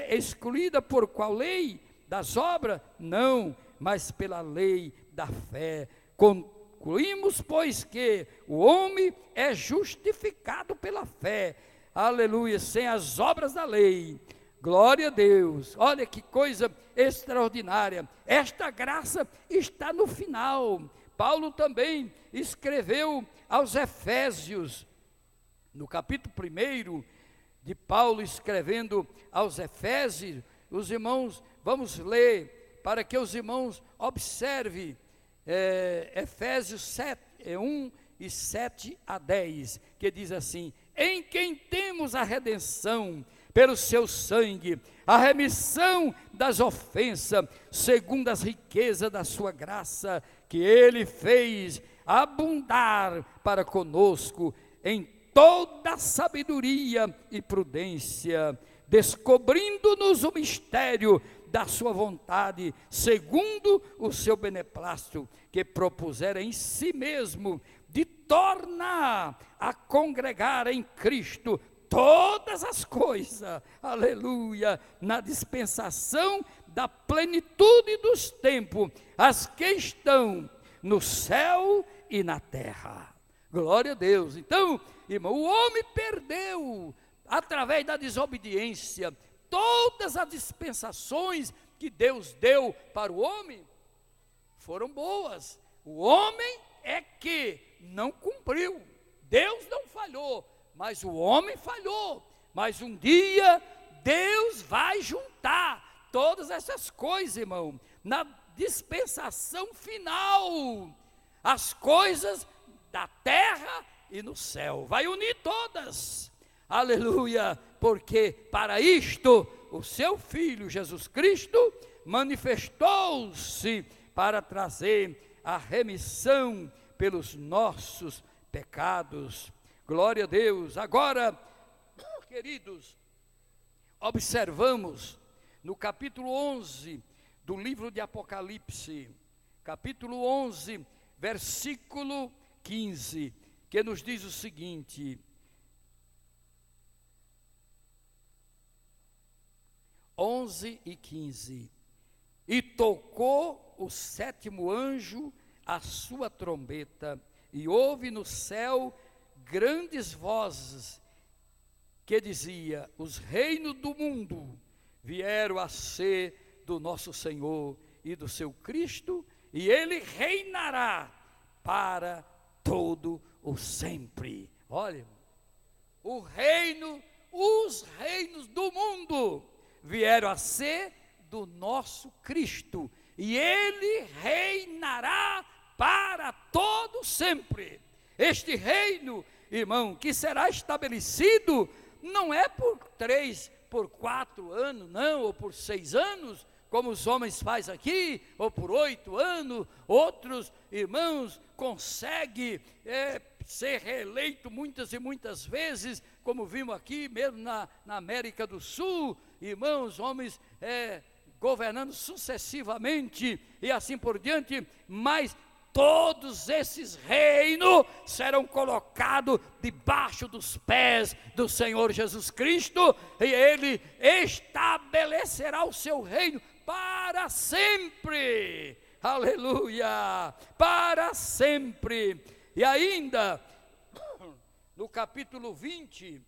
excluída por qual lei? Das obras? Não, mas pela lei da fé. Concluímos, pois, que o homem é justificado pela fé, aleluia, sem as obras da lei. Glória a Deus, olha que coisa extraordinária, esta graça está no final. Paulo também escreveu aos Efésios, no capítulo 1 de Paulo escrevendo aos Efésios, os irmãos, vamos ler, para que os irmãos observem, Efésios 7, 1 e 7 a 10, que diz assim: em quem temos a redenção pelo seu sangue, a remissão das ofensas, segundo as riquezas da sua graça, que ele fez abundar para conosco em toda sabedoria e prudência, descobrindo-nos o mistério da sua vontade, segundo o seu beneplácito, que propusera em si mesmo, de tornar a congregar em Cristo todas as coisas, aleluia, na dispensação da plenitude dos tempos, as que estão no céu e na terra. Glória a Deus. Então, irmão, o homem perdeu, através da desobediência, todas as dispensações que Deus deu para o homem foram boas. O homem é que não cumpriu. Deus não falhou, mas o homem falhou. Mas um dia Deus vai juntar todas essas coisas, irmão, na dispensação final, as coisas da terra e no céu, vai unir todas, aleluia, porque para isto o seu Filho Jesus Cristo manifestou-se para trazer a remissão pelos nossos pecados. Glória a Deus. Agora, queridos, observamos no capítulo 11 do livro de Apocalipse, capítulo 11, versículo 15, que nos diz o seguinte: 11 e 15, e tocou o sétimo anjo a sua trombeta, e houve no céu grandes vozes, que dizia: os reinos do mundo vieram a ser do nosso Senhor e do seu Cristo, e ele reinará para todo o sempre. Olha, o reino, os reinos do mundo vieram a ser do nosso Cristo, e ele reinará para todo sempre. Este reino, irmão, que será estabelecido, não é por 3, por 4 anos, não, ou por 6 anos, como os homens fazem aqui, ou por 8 anos, outros irmãos conseguem ser reeleito muitas e muitas vezes, como vimos aqui mesmo na América do Sul, irmãos, homens governando sucessivamente e assim por diante, mas todos esses reinos serão colocados debaixo dos pés do Senhor Jesus Cristo, e Ele estabelecerá o seu reino para sempre. Aleluia! Para sempre. E ainda, no capítulo 20,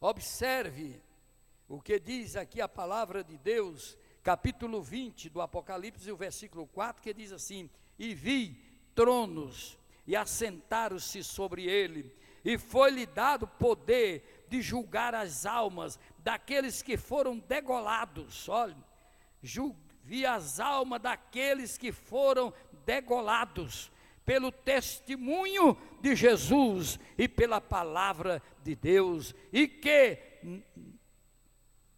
observe o que diz aqui a palavra de Deus, capítulo 20 do Apocalipse, o versículo 4, que diz assim: e vi tronos, e assentaram-se sobre ele, e foi-lhe dado poder de julgar as almas daqueles que foram degolados. Olha, vi as almas daqueles que foram degolados pelo testemunho de Jesus e pela palavra de Deus, e que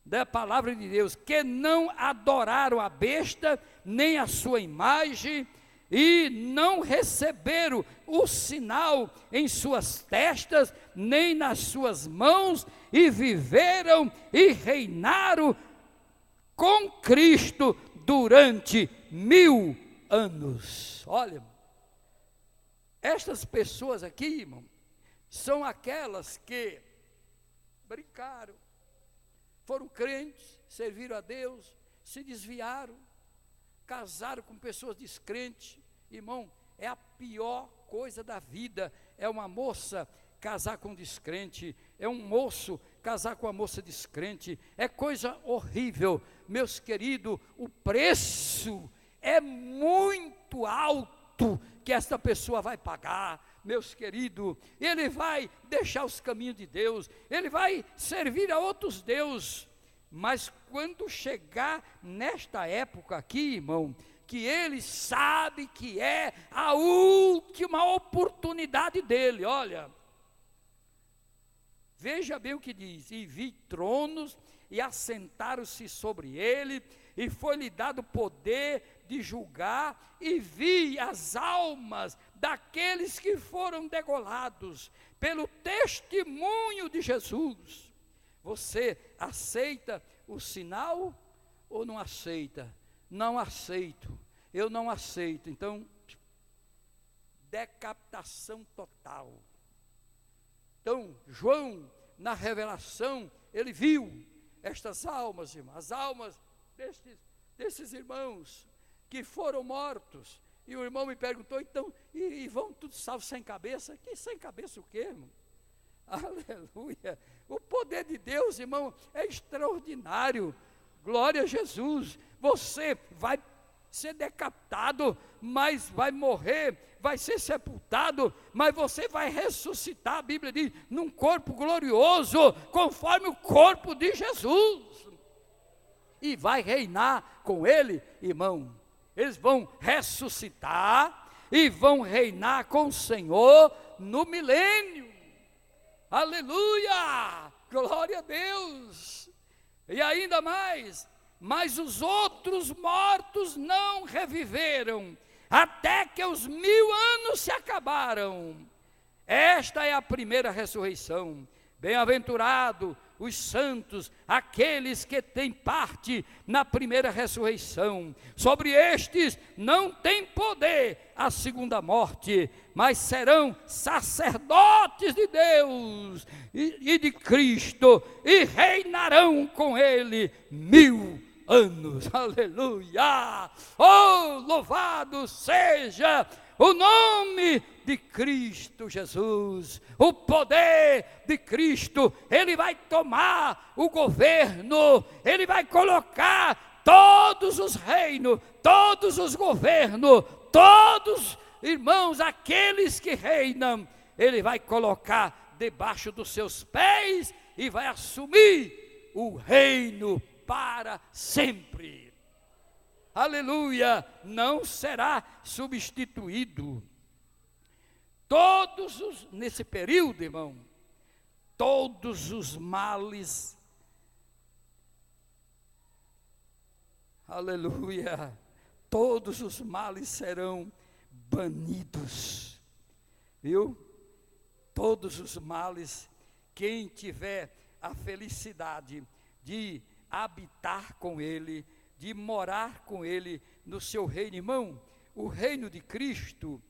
da palavra de Deus, que não adoraram a besta, nem a sua imagem, e não receberam o sinal em suas testas, nem nas suas mãos, e viveram e reinaram com Cristo durante 1000 anos. Olha, estas pessoas aqui, irmão, são aquelas que brincaram, foram crentes, serviram a Deus, se desviaram, casaram com pessoas descrentes. Irmão, é a pior coisa da vida, é uma moça casar com um descrente, é um moço casar com uma moça descrente, é coisa horrível. Meus queridos, o preço é muito alto que esta pessoa vai pagar. Meus queridos, ele vai deixar os caminhos de Deus, ele vai servir a outros deuses, mas quando chegar nesta época aqui, irmão, que ele sabe que é a última oportunidade dele, olha, veja bem o que diz: e vi tronos, e assentaram-se sobre ele, e foi-lhe dado poder de julgar, e vi as almas daqueles que foram degolados pelo testemunho de Jesus. Você aceita o sinal ou não aceita? Não aceito, eu não aceito. Então, decapitação total. Então, João, na revelação, ele viu estas almas, irmãos, as almas desses irmãos que foram mortos. E o irmão me perguntou: então, e vão todos salvos sem cabeça? Que sem cabeça o quê, irmão? Aleluia! O poder de Deus, irmão, é extraordinário. Glória a Jesus. Você vai ser decapitado, mas vai morrer, vai ser sepultado, mas você vai ressuscitar, a Bíblia diz, num corpo glorioso, conforme o corpo de Jesus, e vai reinar com ele, irmão. Eles vão ressuscitar e vão reinar com o Senhor no milênio. Aleluia! Glória a Deus! E ainda mais, mas os outros mortos não reviveram, até que os 1000 anos se acabaram. Esta é a primeira ressurreição. Bem-aventurado os santos, aqueles que têm parte na primeira ressurreição. Sobre estes não tem poder a segunda morte, mas serão sacerdotes de Deus e de Cristo, e reinarão com ele 1000 anos. Aleluia! Oh, louvado seja o nome de Cristo Jesus. O poder de Cristo, ele vai tomar o governo, ele vai colocar todos os reinos, todos os governos, todos, irmãos, aqueles que reinam, ele vai colocar debaixo dos seus pés e vai assumir o reino para sempre. Aleluia! Não será substituído. Nesse período, irmão, todos os males, aleluia, todos os males serão banidos, viu? Todos os males, quem tiver a felicidade de habitar com Ele, de morar com Ele no seu reino. Irmão, o reino de Cristo,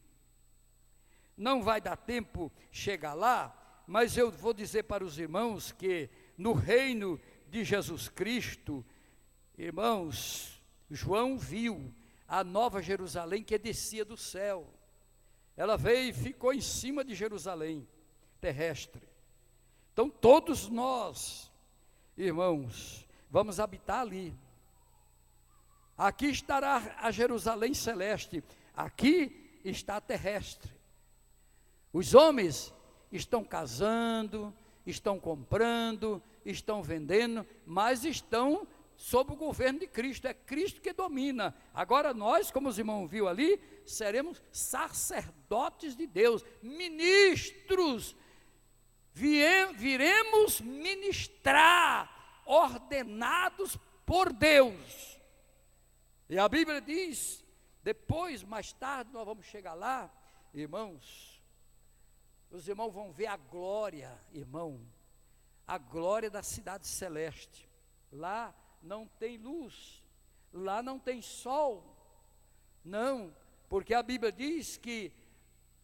não vai dar tempo chegar lá, mas eu vou dizer para os irmãos que no reino de Jesus Cristo, irmãos, João viu a nova Jerusalém que descia do céu. Ela veio e ficou em cima de Jerusalém terrestre. Então todos nós, irmãos, vamos habitar ali. Aqui estará a Jerusalém celeste, aqui está a terrestre. Os homens estão casando, estão comprando, estão vendendo, mas estão sob o governo de Cristo, é Cristo que domina. Agora nós, como os irmãos viram ali, seremos sacerdotes de Deus, ministros, viremos ministrar, ordenados por Deus. E a Bíblia diz, depois, mais tarde, nós vamos chegar lá, irmãos, os irmãos vão ver a glória, irmão, a glória da cidade celeste. Lá não tem luz, lá não tem sol, não, porque a Bíblia diz que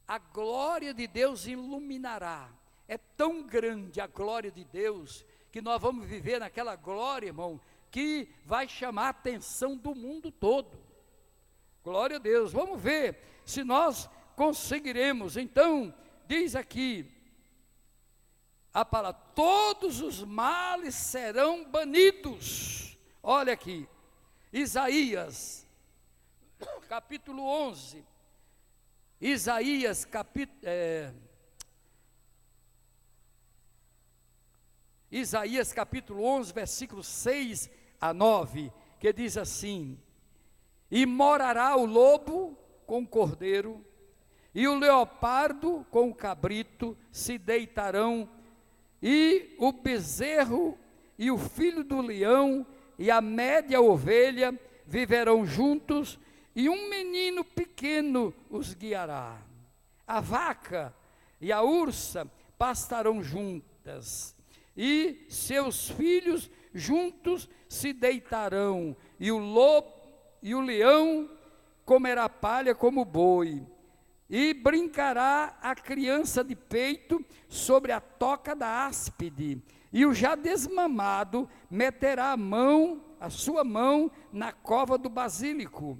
a glória de Deus iluminará. É tão grande a glória de Deus, que nós vamos viver naquela glória, irmão, que vai chamar a atenção do mundo todo. Glória a Deus. Vamos ver se nós conseguiremos. Então, diz aqui a palavra: todos os males serão banidos. Olha aqui, Isaías, capítulo 11. Isaías, Isaías capítulo 11, versículos 6 a 9, que diz assim: e morará o lobo com o cordeiro, e o leopardo com o cabrito se deitarão, e o bezerro e o filho do leão e a média ovelha viverão juntos, e um menino pequeno os guiará. A vaca e a ursa pastarão juntas, e seus filhos juntos se deitarão, e o lobo e o leão comerá palha como boi, e brincará a criança de peito sobre a toca da áspide, e o já desmamado meterá a sua mão na cova do basílico.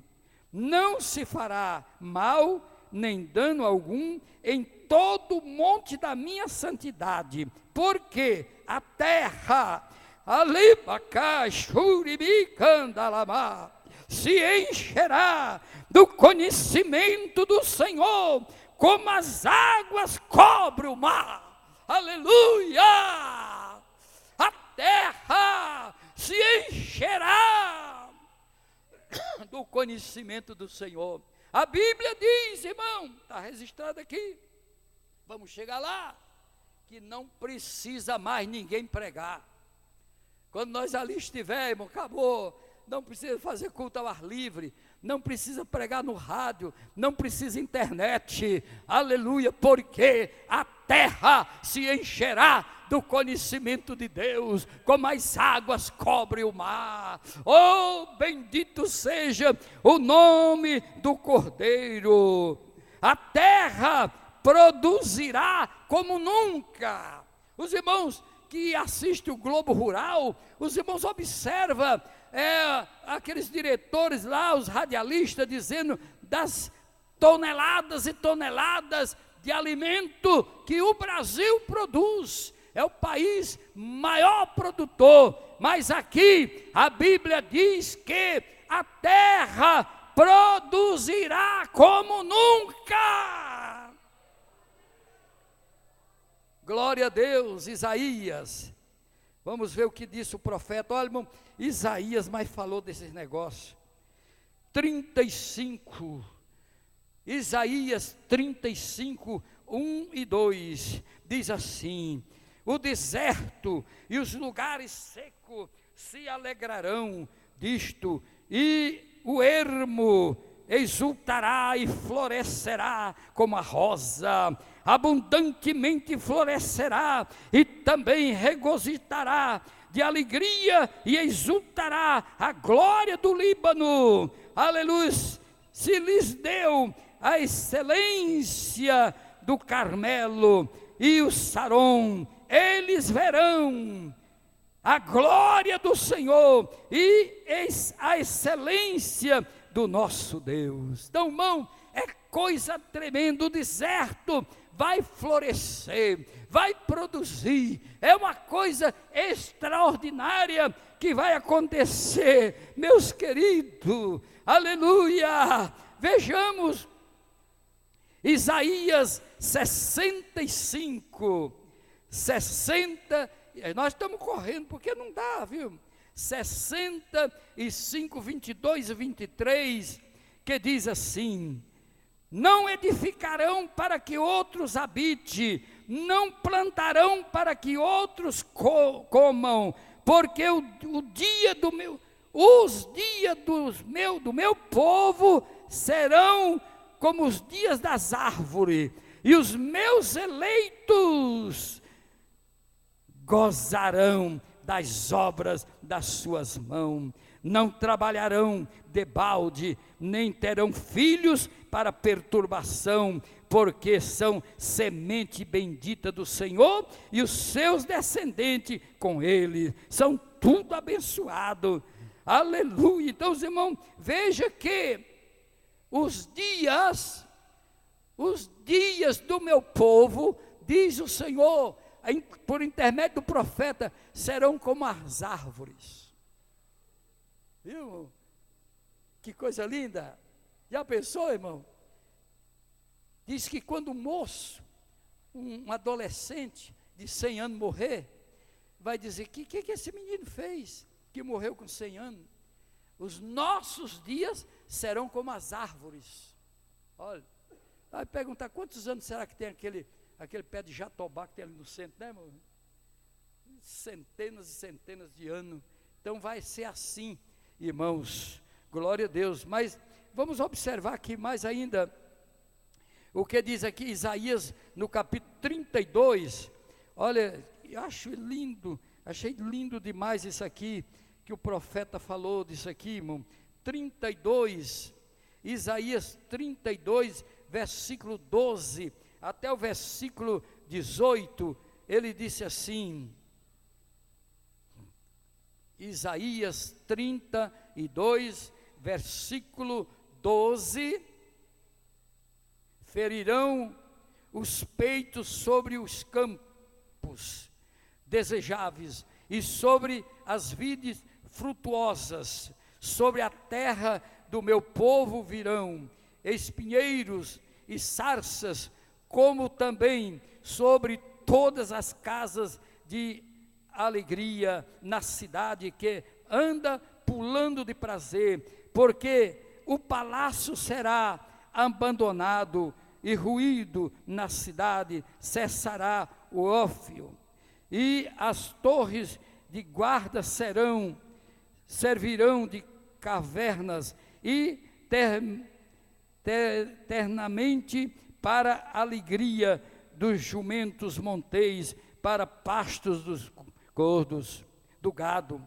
Não se fará mal nem dano algum em todo o monte da minha santidade, porque a terra, se encherá do conhecimento do Senhor, como as águas cobrem o mar. Aleluia! A terra se encherá do conhecimento do Senhor. A Bíblia diz, irmão, está registrado aqui, vamos chegar lá, que não precisa mais ninguém pregar. Quando nós ali estivermos, acabou, não precisa fazer culto ao ar livre, não precisa pregar no rádio, não precisa internet, aleluia, porque a terra se encherá do conhecimento de Deus, como as águas cobrem o mar. Oh, bendito seja o nome do Cordeiro. A terra produzirá como nunca. Os irmãos que assistem o Globo Rural, os irmãos observam aqueles diretores lá, os radialistas, dizendo das toneladas e toneladas de alimento que o Brasil produz. É o país maior produtor, mas aqui a Bíblia diz que a terra produzirá como nunca. Glória a Deus. Isaías, vamos ver o que disse o profeta. Olha, irmão, Isaías mais falou desses negócios. 35, Isaías 35, 1 e 2, diz assim: o deserto e os lugares secos se alegrarão disto, e o ermo exultará e florescerá como a rosa, abundantemente florescerá, e também regozijará de alegria e exultará a glória do Líbano. Aleluia! Se lhes deu a excelência do Carmelo e o Saron, eles verão a glória do Senhor e a excelência do nosso Deus. Então, irmão, é coisa tremenda. O deserto vai florescer, vai produzir, é uma coisa extraordinária que vai acontecer, meus queridos, aleluia. Vejamos Isaías 65, 60, nós estamos correndo porque não dá, viu? 65, 22 e 23, que diz assim: não edificarão para que outros habite, não plantarão para que outros comam, porque os dias do meu povo serão como os dias das árvores, e os meus eleitos gozarão das obras das suas mãos, não trabalharão debalde, nem terão filhos para perturbação, porque são semente bendita do Senhor, e os seus descendentes com ele, são tudo abençoado, aleluia. Então, os irmãos, veja que os dias do meu povo, diz o Senhor, por intermédio do profeta, serão como as árvores. Viu? Que coisa linda. Já pensou, irmão? Diz que quando um moço, um adolescente de 100 anos morrer, vai dizer, que esse menino fez, que morreu com 100 anos? Os nossos dias serão como as árvores. Olha, vai perguntar, quantos anos será que tem aquele pé de jatobá que tem ali no centro, né, irmão? Centenas e centenas de anos. Então vai ser assim, irmãos, glória a Deus. Mas vamos observar aqui mais ainda o que diz aqui Isaías no capítulo 32. Olha, eu acho lindo, achei lindo demais isso aqui, que o profeta falou disso aqui, irmão. 32, Isaías 32, versículo 12, até o versículo 18, ele disse assim, Isaías 32, versículo 12, ferirão os peitos sobre os campos desejáveis, e sobre as vides frutuosas, sobre a terra do meu povo virão espinheiros e sarças, como também sobre todas as casas de alegria na cidade que anda pulando de prazer, porque o palácio será abandonado e ruído na cidade, cessará o ófio, e as torres de guarda servirão de cavernas, e eternamente para a alegria dos jumentos monteis, para pastos dos gordos, do gado,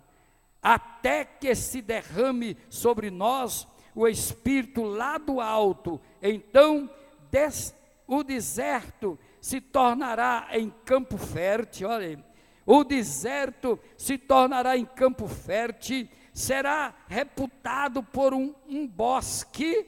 até que se derrame sobre nós o Espírito lá do alto, então o deserto se tornará em campo fértil. Olha aí, o deserto se tornará em campo fértil, será reputado por um bosque,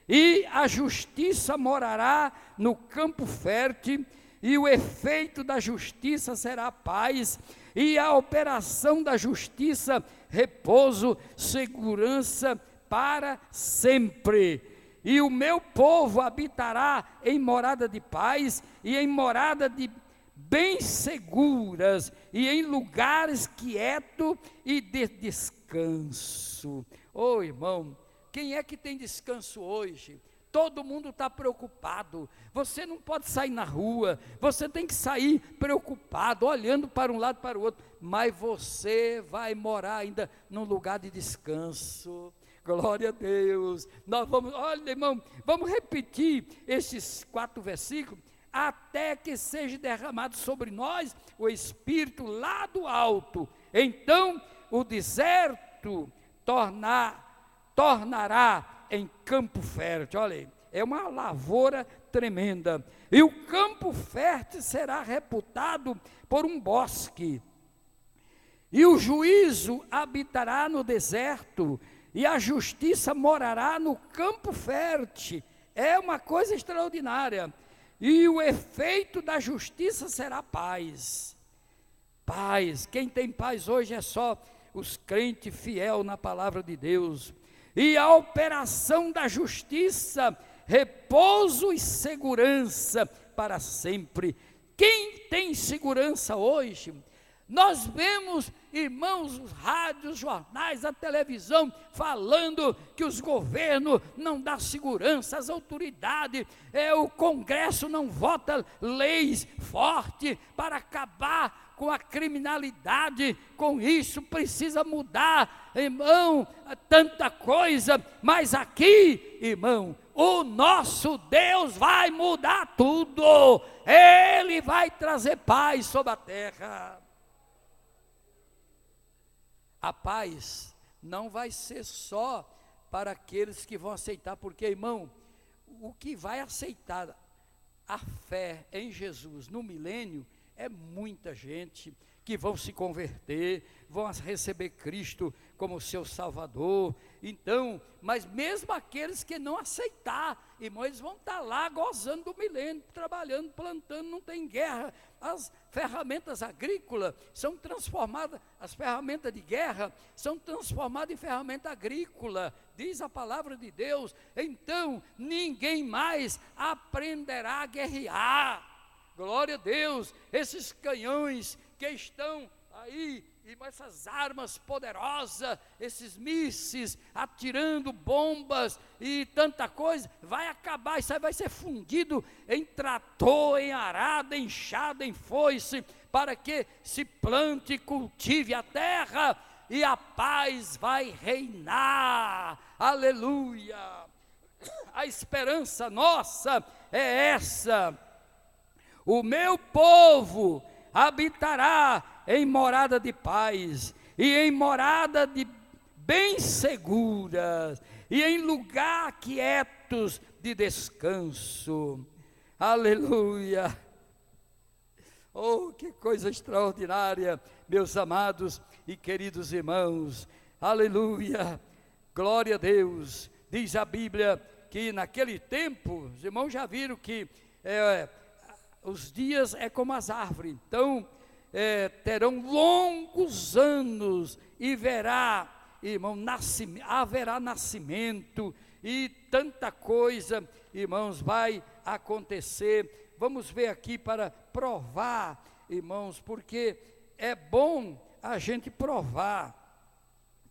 e a justiça morará no campo fértil, e o efeito da justiça será paz, e a operação da justiça, repouso, segurança para sempre. E o meu povo habitará em morada de paz, e em morada de bem seguras, e em lugares quietos e de descanso. Oh, irmão, quem é que tem descanso hoje? Todo mundo está preocupado. Você não pode sair na rua, você tem que sair preocupado, olhando para um lado e para o outro, mas você vai morar ainda num lugar de descanso. Glória a Deus. Nós vamos, olha, irmão, vamos repetir esses 4 versículos, até que seja derramado sobre nós o Espírito lá do alto, Então o deserto tornará em campo fértil. Olha aí, é uma lavoura tremenda. E o campo fértil será reputado por um bosque. E o juízo habitará no deserto, e a justiça morará no campo fértil. É uma coisa extraordinária. E o efeito da justiça será paz. Paz. Quem tem paz hoje é só os crentes fiéis na palavra de Deus. E a operação da justiça, repouso e segurança para sempre. Quem tem segurança hoje? Nós vemos, irmãos, os rádios, jornais, a televisão, falando que os governos não dão segurança, as autoridades, o Congresso não vota leis fortes para acabar com a criminalidade. Com isso precisa mudar, irmão, tanta coisa, mas aqui, irmão, o nosso Deus vai mudar tudo. Ele vai trazer paz sobre a terra. A paz não vai ser só para aqueles que vão aceitar, porque, irmão, o que vai aceitar a fé em Jesus no milênio é muita gente que vão se converter, vão receber Cristo como seu Salvador. Então, mas mesmo aqueles que não aceitar, irmão, eles vão estar lá gozando do milênio, trabalhando, plantando, não tem guerra. As ferramentas agrícolas são transformadas, as ferramentas de guerra são transformadas em ferramenta agrícola, diz a palavra de Deus. Então, ninguém mais aprenderá a guerrear. Glória a Deus, esses canhões que estão aí, e essas armas poderosas, esses mísseis, atirando bombas e tanta coisa, vai acabar, isso aí vai ser fundido em trator, em arada, em enxada, em foice, para que se plante e cultive a terra, e a paz vai reinar. Aleluia! A esperança nossa é essa. O meu povo habitará em morada de paz, e em morada de bem seguras, e em lugar quietos de descanso. Aleluia! Oh, que coisa extraordinária, meus amados e queridos irmãos. Aleluia! Glória a Deus. Diz a Bíblia que naquele tempo, os irmãos já viram que os dias é como as árvores. Então, terão longos anos e verá, irmão, haverá nascimento e tanta coisa, irmãos, vai acontecer. Vamos ver aqui para provar, irmãos, porque é bom a gente provar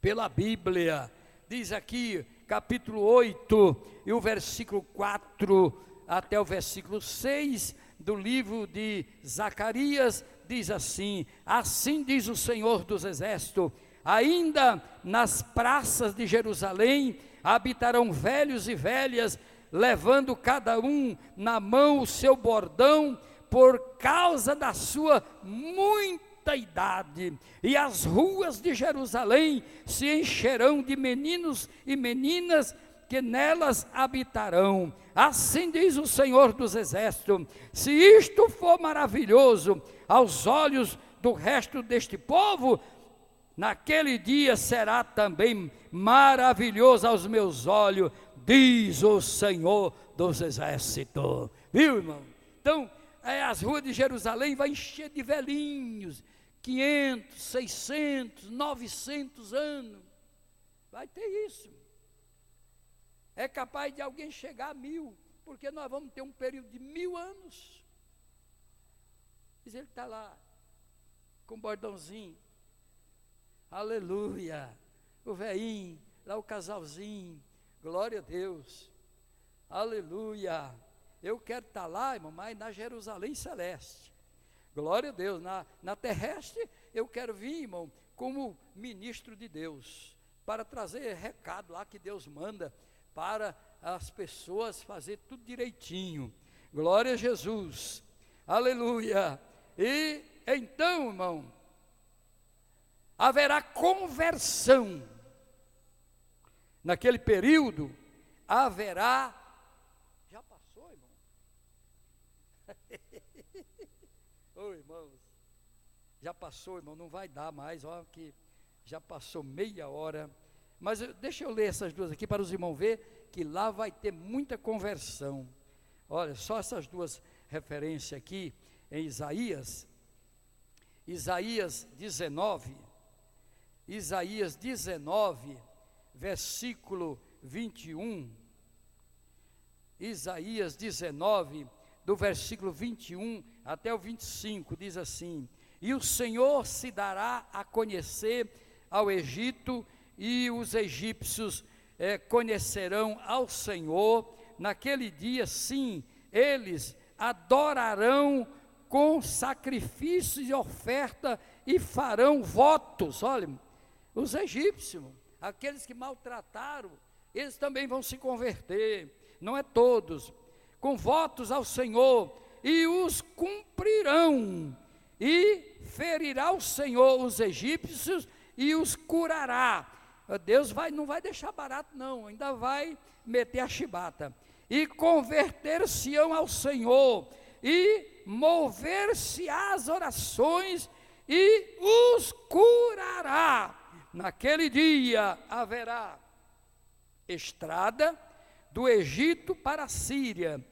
pela Bíblia. Diz aqui, capítulo 8, e o versículo 4 até o versículo 6, do livro de Zacarias, diz assim: assim diz o Senhor dos Exércitos, ainda nas praças de Jerusalém habitarão velhos e velhas, levando cada um na mão o seu bordão, por causa da sua muita idade, e as ruas de Jerusalém se encherão de meninos e meninas que nelas habitarão. Assim diz o Senhor dos Exércitos: se isto for maravilhoso aos olhos do resto deste povo, naquele dia será também maravilhoso aos meus olhos, diz o Senhor dos Exércitos. Viu, irmão? Então, as ruas de Jerusalém vai encher de velhinhos, 500, 600, 900 anos, vai ter isso. É capaz de alguém chegar a 1000, porque nós vamos ter um período de 1000 anos. Diz ele que está lá, com o bordãozinho, aleluia, o velhinho, lá o casalzinho, glória a Deus, aleluia. Eu quero estar lá, irmão, mas na Jerusalém celeste, glória a Deus. Na terrestre, eu quero vir, irmão, como ministro de Deus, para trazer recado lá que Deus manda, para as pessoas fazer tudo direitinho. Glória a Jesus, aleluia. E então, irmão, haverá conversão. Naquele período, haverá... Já passou, irmão? Ô, irmãos, já passou, irmão, não vai dar mais, ó, que já passou meia hora. Mas deixa eu ler essas duas aqui para os irmãos ver que lá vai ter muita conversão. Olha, só essas duas referências aqui em Isaías 19, versículo 21, Isaías 19, do versículo 21 até o 25, diz assim: e o Senhor se dará a conhecer ao Egito, e os egípcios conhecerão ao Senhor. Naquele dia, sim, eles adorarão com sacrifícios e oferta e farão votos. Olha, os egípcios, aqueles que maltrataram, eles também vão se converter, não é todos, com votos ao Senhor, e os cumprirão, e ferirá o Senhor os egípcios e os curará. Deus não vai deixar barato não, ainda vai meter a chibata. E converter-se-ão ao Senhor, e mover-se às orações, e os curará. Naquele dia haverá estrada do Egito para a Síria,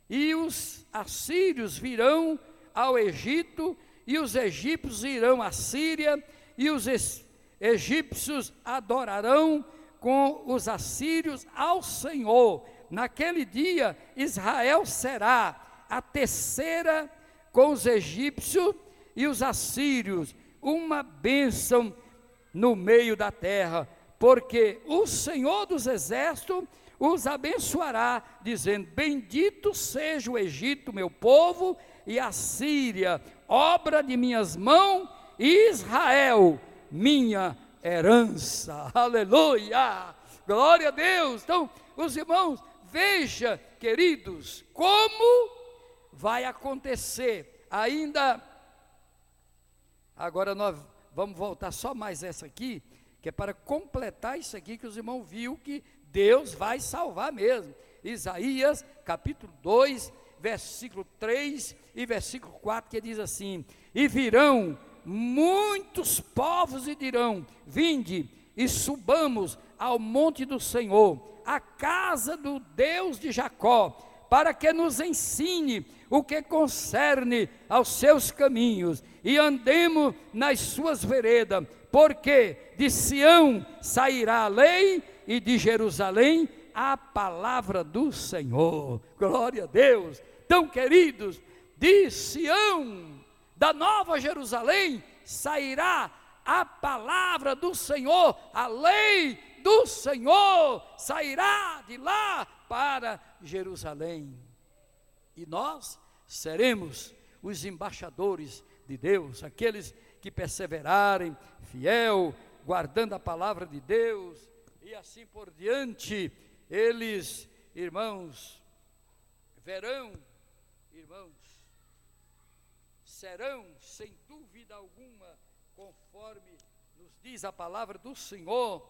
e os assírios virão ao Egito, e os egípcios irão à Síria, e os egípcios adorarão com os assírios ao Senhor. Naquele dia Israel será a terceira com os egípcios e os assírios, uma bênção no meio da terra, porque o Senhor dos exércitos os abençoará, dizendo: bendito seja o Egito, meu povo, e a Síria, obra de minhas mãos, e Israel, minha herança. Aleluia, glória a Deus. Então, os irmãos, veja, queridos, como vai acontecer. Ainda, agora nós vamos voltar só mais essa aqui, que é para completar isso aqui que os irmãos viram que Deus vai salvar mesmo. Isaías capítulo 2, versículo 3 e versículo 4, que diz assim: e virão muitos povos e dirão: vinde e subamos ao monte do Senhor, a casa do Deus de Jacó, para que nos ensine o que concerne aos seus caminhos, e andemos nas suas veredas, porque de Sião sairá a lei, e de Jerusalém a palavra do Senhor. Glória a Deus. Então, queridos, de Sião, da Nova Jerusalém, sairá a palavra do Senhor, a lei do Senhor sairá de lá para Jerusalém. E nós seremos os embaixadores de Deus, aqueles que perseverarem, fiel, guardando a palavra de Deus, e assim por diante. Eles, irmãos, verão, irmãos, serão, sem dúvida alguma, conforme nos diz a palavra do Senhor,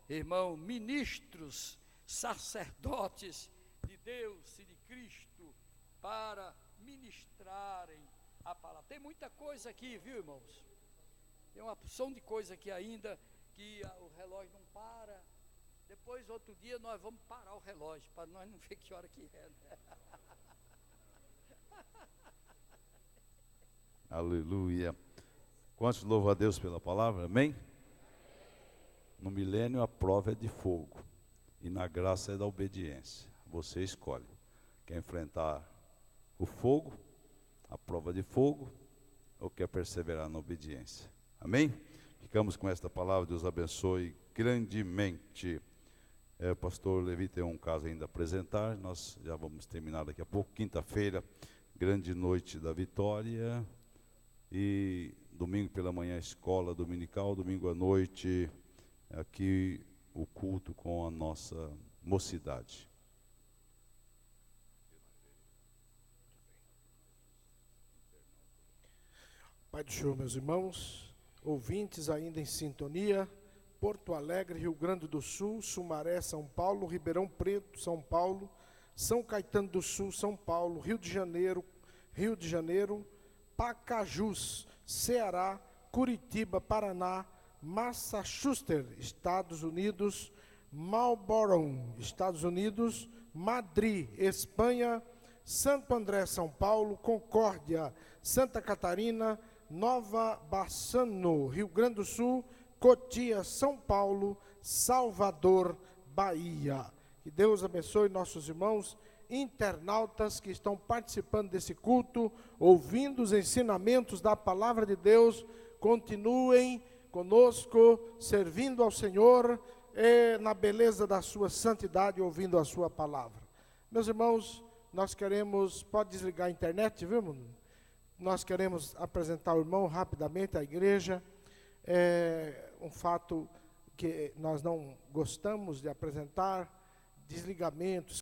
irmão, ministros, sacerdotes de Deus e de Cristo, para ministrarem a palavra. Tem muita coisa aqui, viu, irmãos? Tem uma porção de coisa aqui ainda, que o relógio não para. Depois, outro dia, nós vamos parar o relógio, para nós não ver que hora que é, né? Aleluia. Quantos louvam a Deus pela palavra? Amém? No milênio a prova é de fogo, e na graça é da obediência. Você escolhe. Quer enfrentar o fogo, a prova de fogo, ou quer perseverar na obediência? Amém? Ficamos com esta palavra. Deus abençoe grandemente. O pastor Levi tem um caso ainda a apresentar. Nós já vamos terminar daqui a pouco. Quinta-feira, grande noite da vitória. E domingo pela manhã, escola dominical. Domingo à noite, aqui o culto com a nossa mocidade. Pai do Senhor, meus irmãos, ouvintes ainda em sintonia, Porto Alegre, Rio Grande do Sul, Sumaré, São Paulo, Ribeirão Preto, São Paulo, São Caetano do Sul, São Paulo, Rio de Janeiro, Pacajus, Ceará, Curitiba, Paraná, Massachusetts, Estados Unidos, Marlborough, Estados Unidos, Madrid, Espanha, Santo André, São Paulo, Concórdia, Santa Catarina, Nova Bassano, Rio Grande do Sul, Cotia, São Paulo, Salvador, Bahia. Que Deus abençoe nossos irmãos internautas que estão participando desse culto, ouvindo os ensinamentos da palavra de Deus. Continuem conosco, servindo ao Senhor, na beleza da sua santidade, ouvindo a sua palavra. Meus irmãos, nós queremos, pode desligar a internet, viu? Nós queremos apresentar o irmão rapidamente à igreja. Um fato que nós não gostamos de apresentar, desligamentos,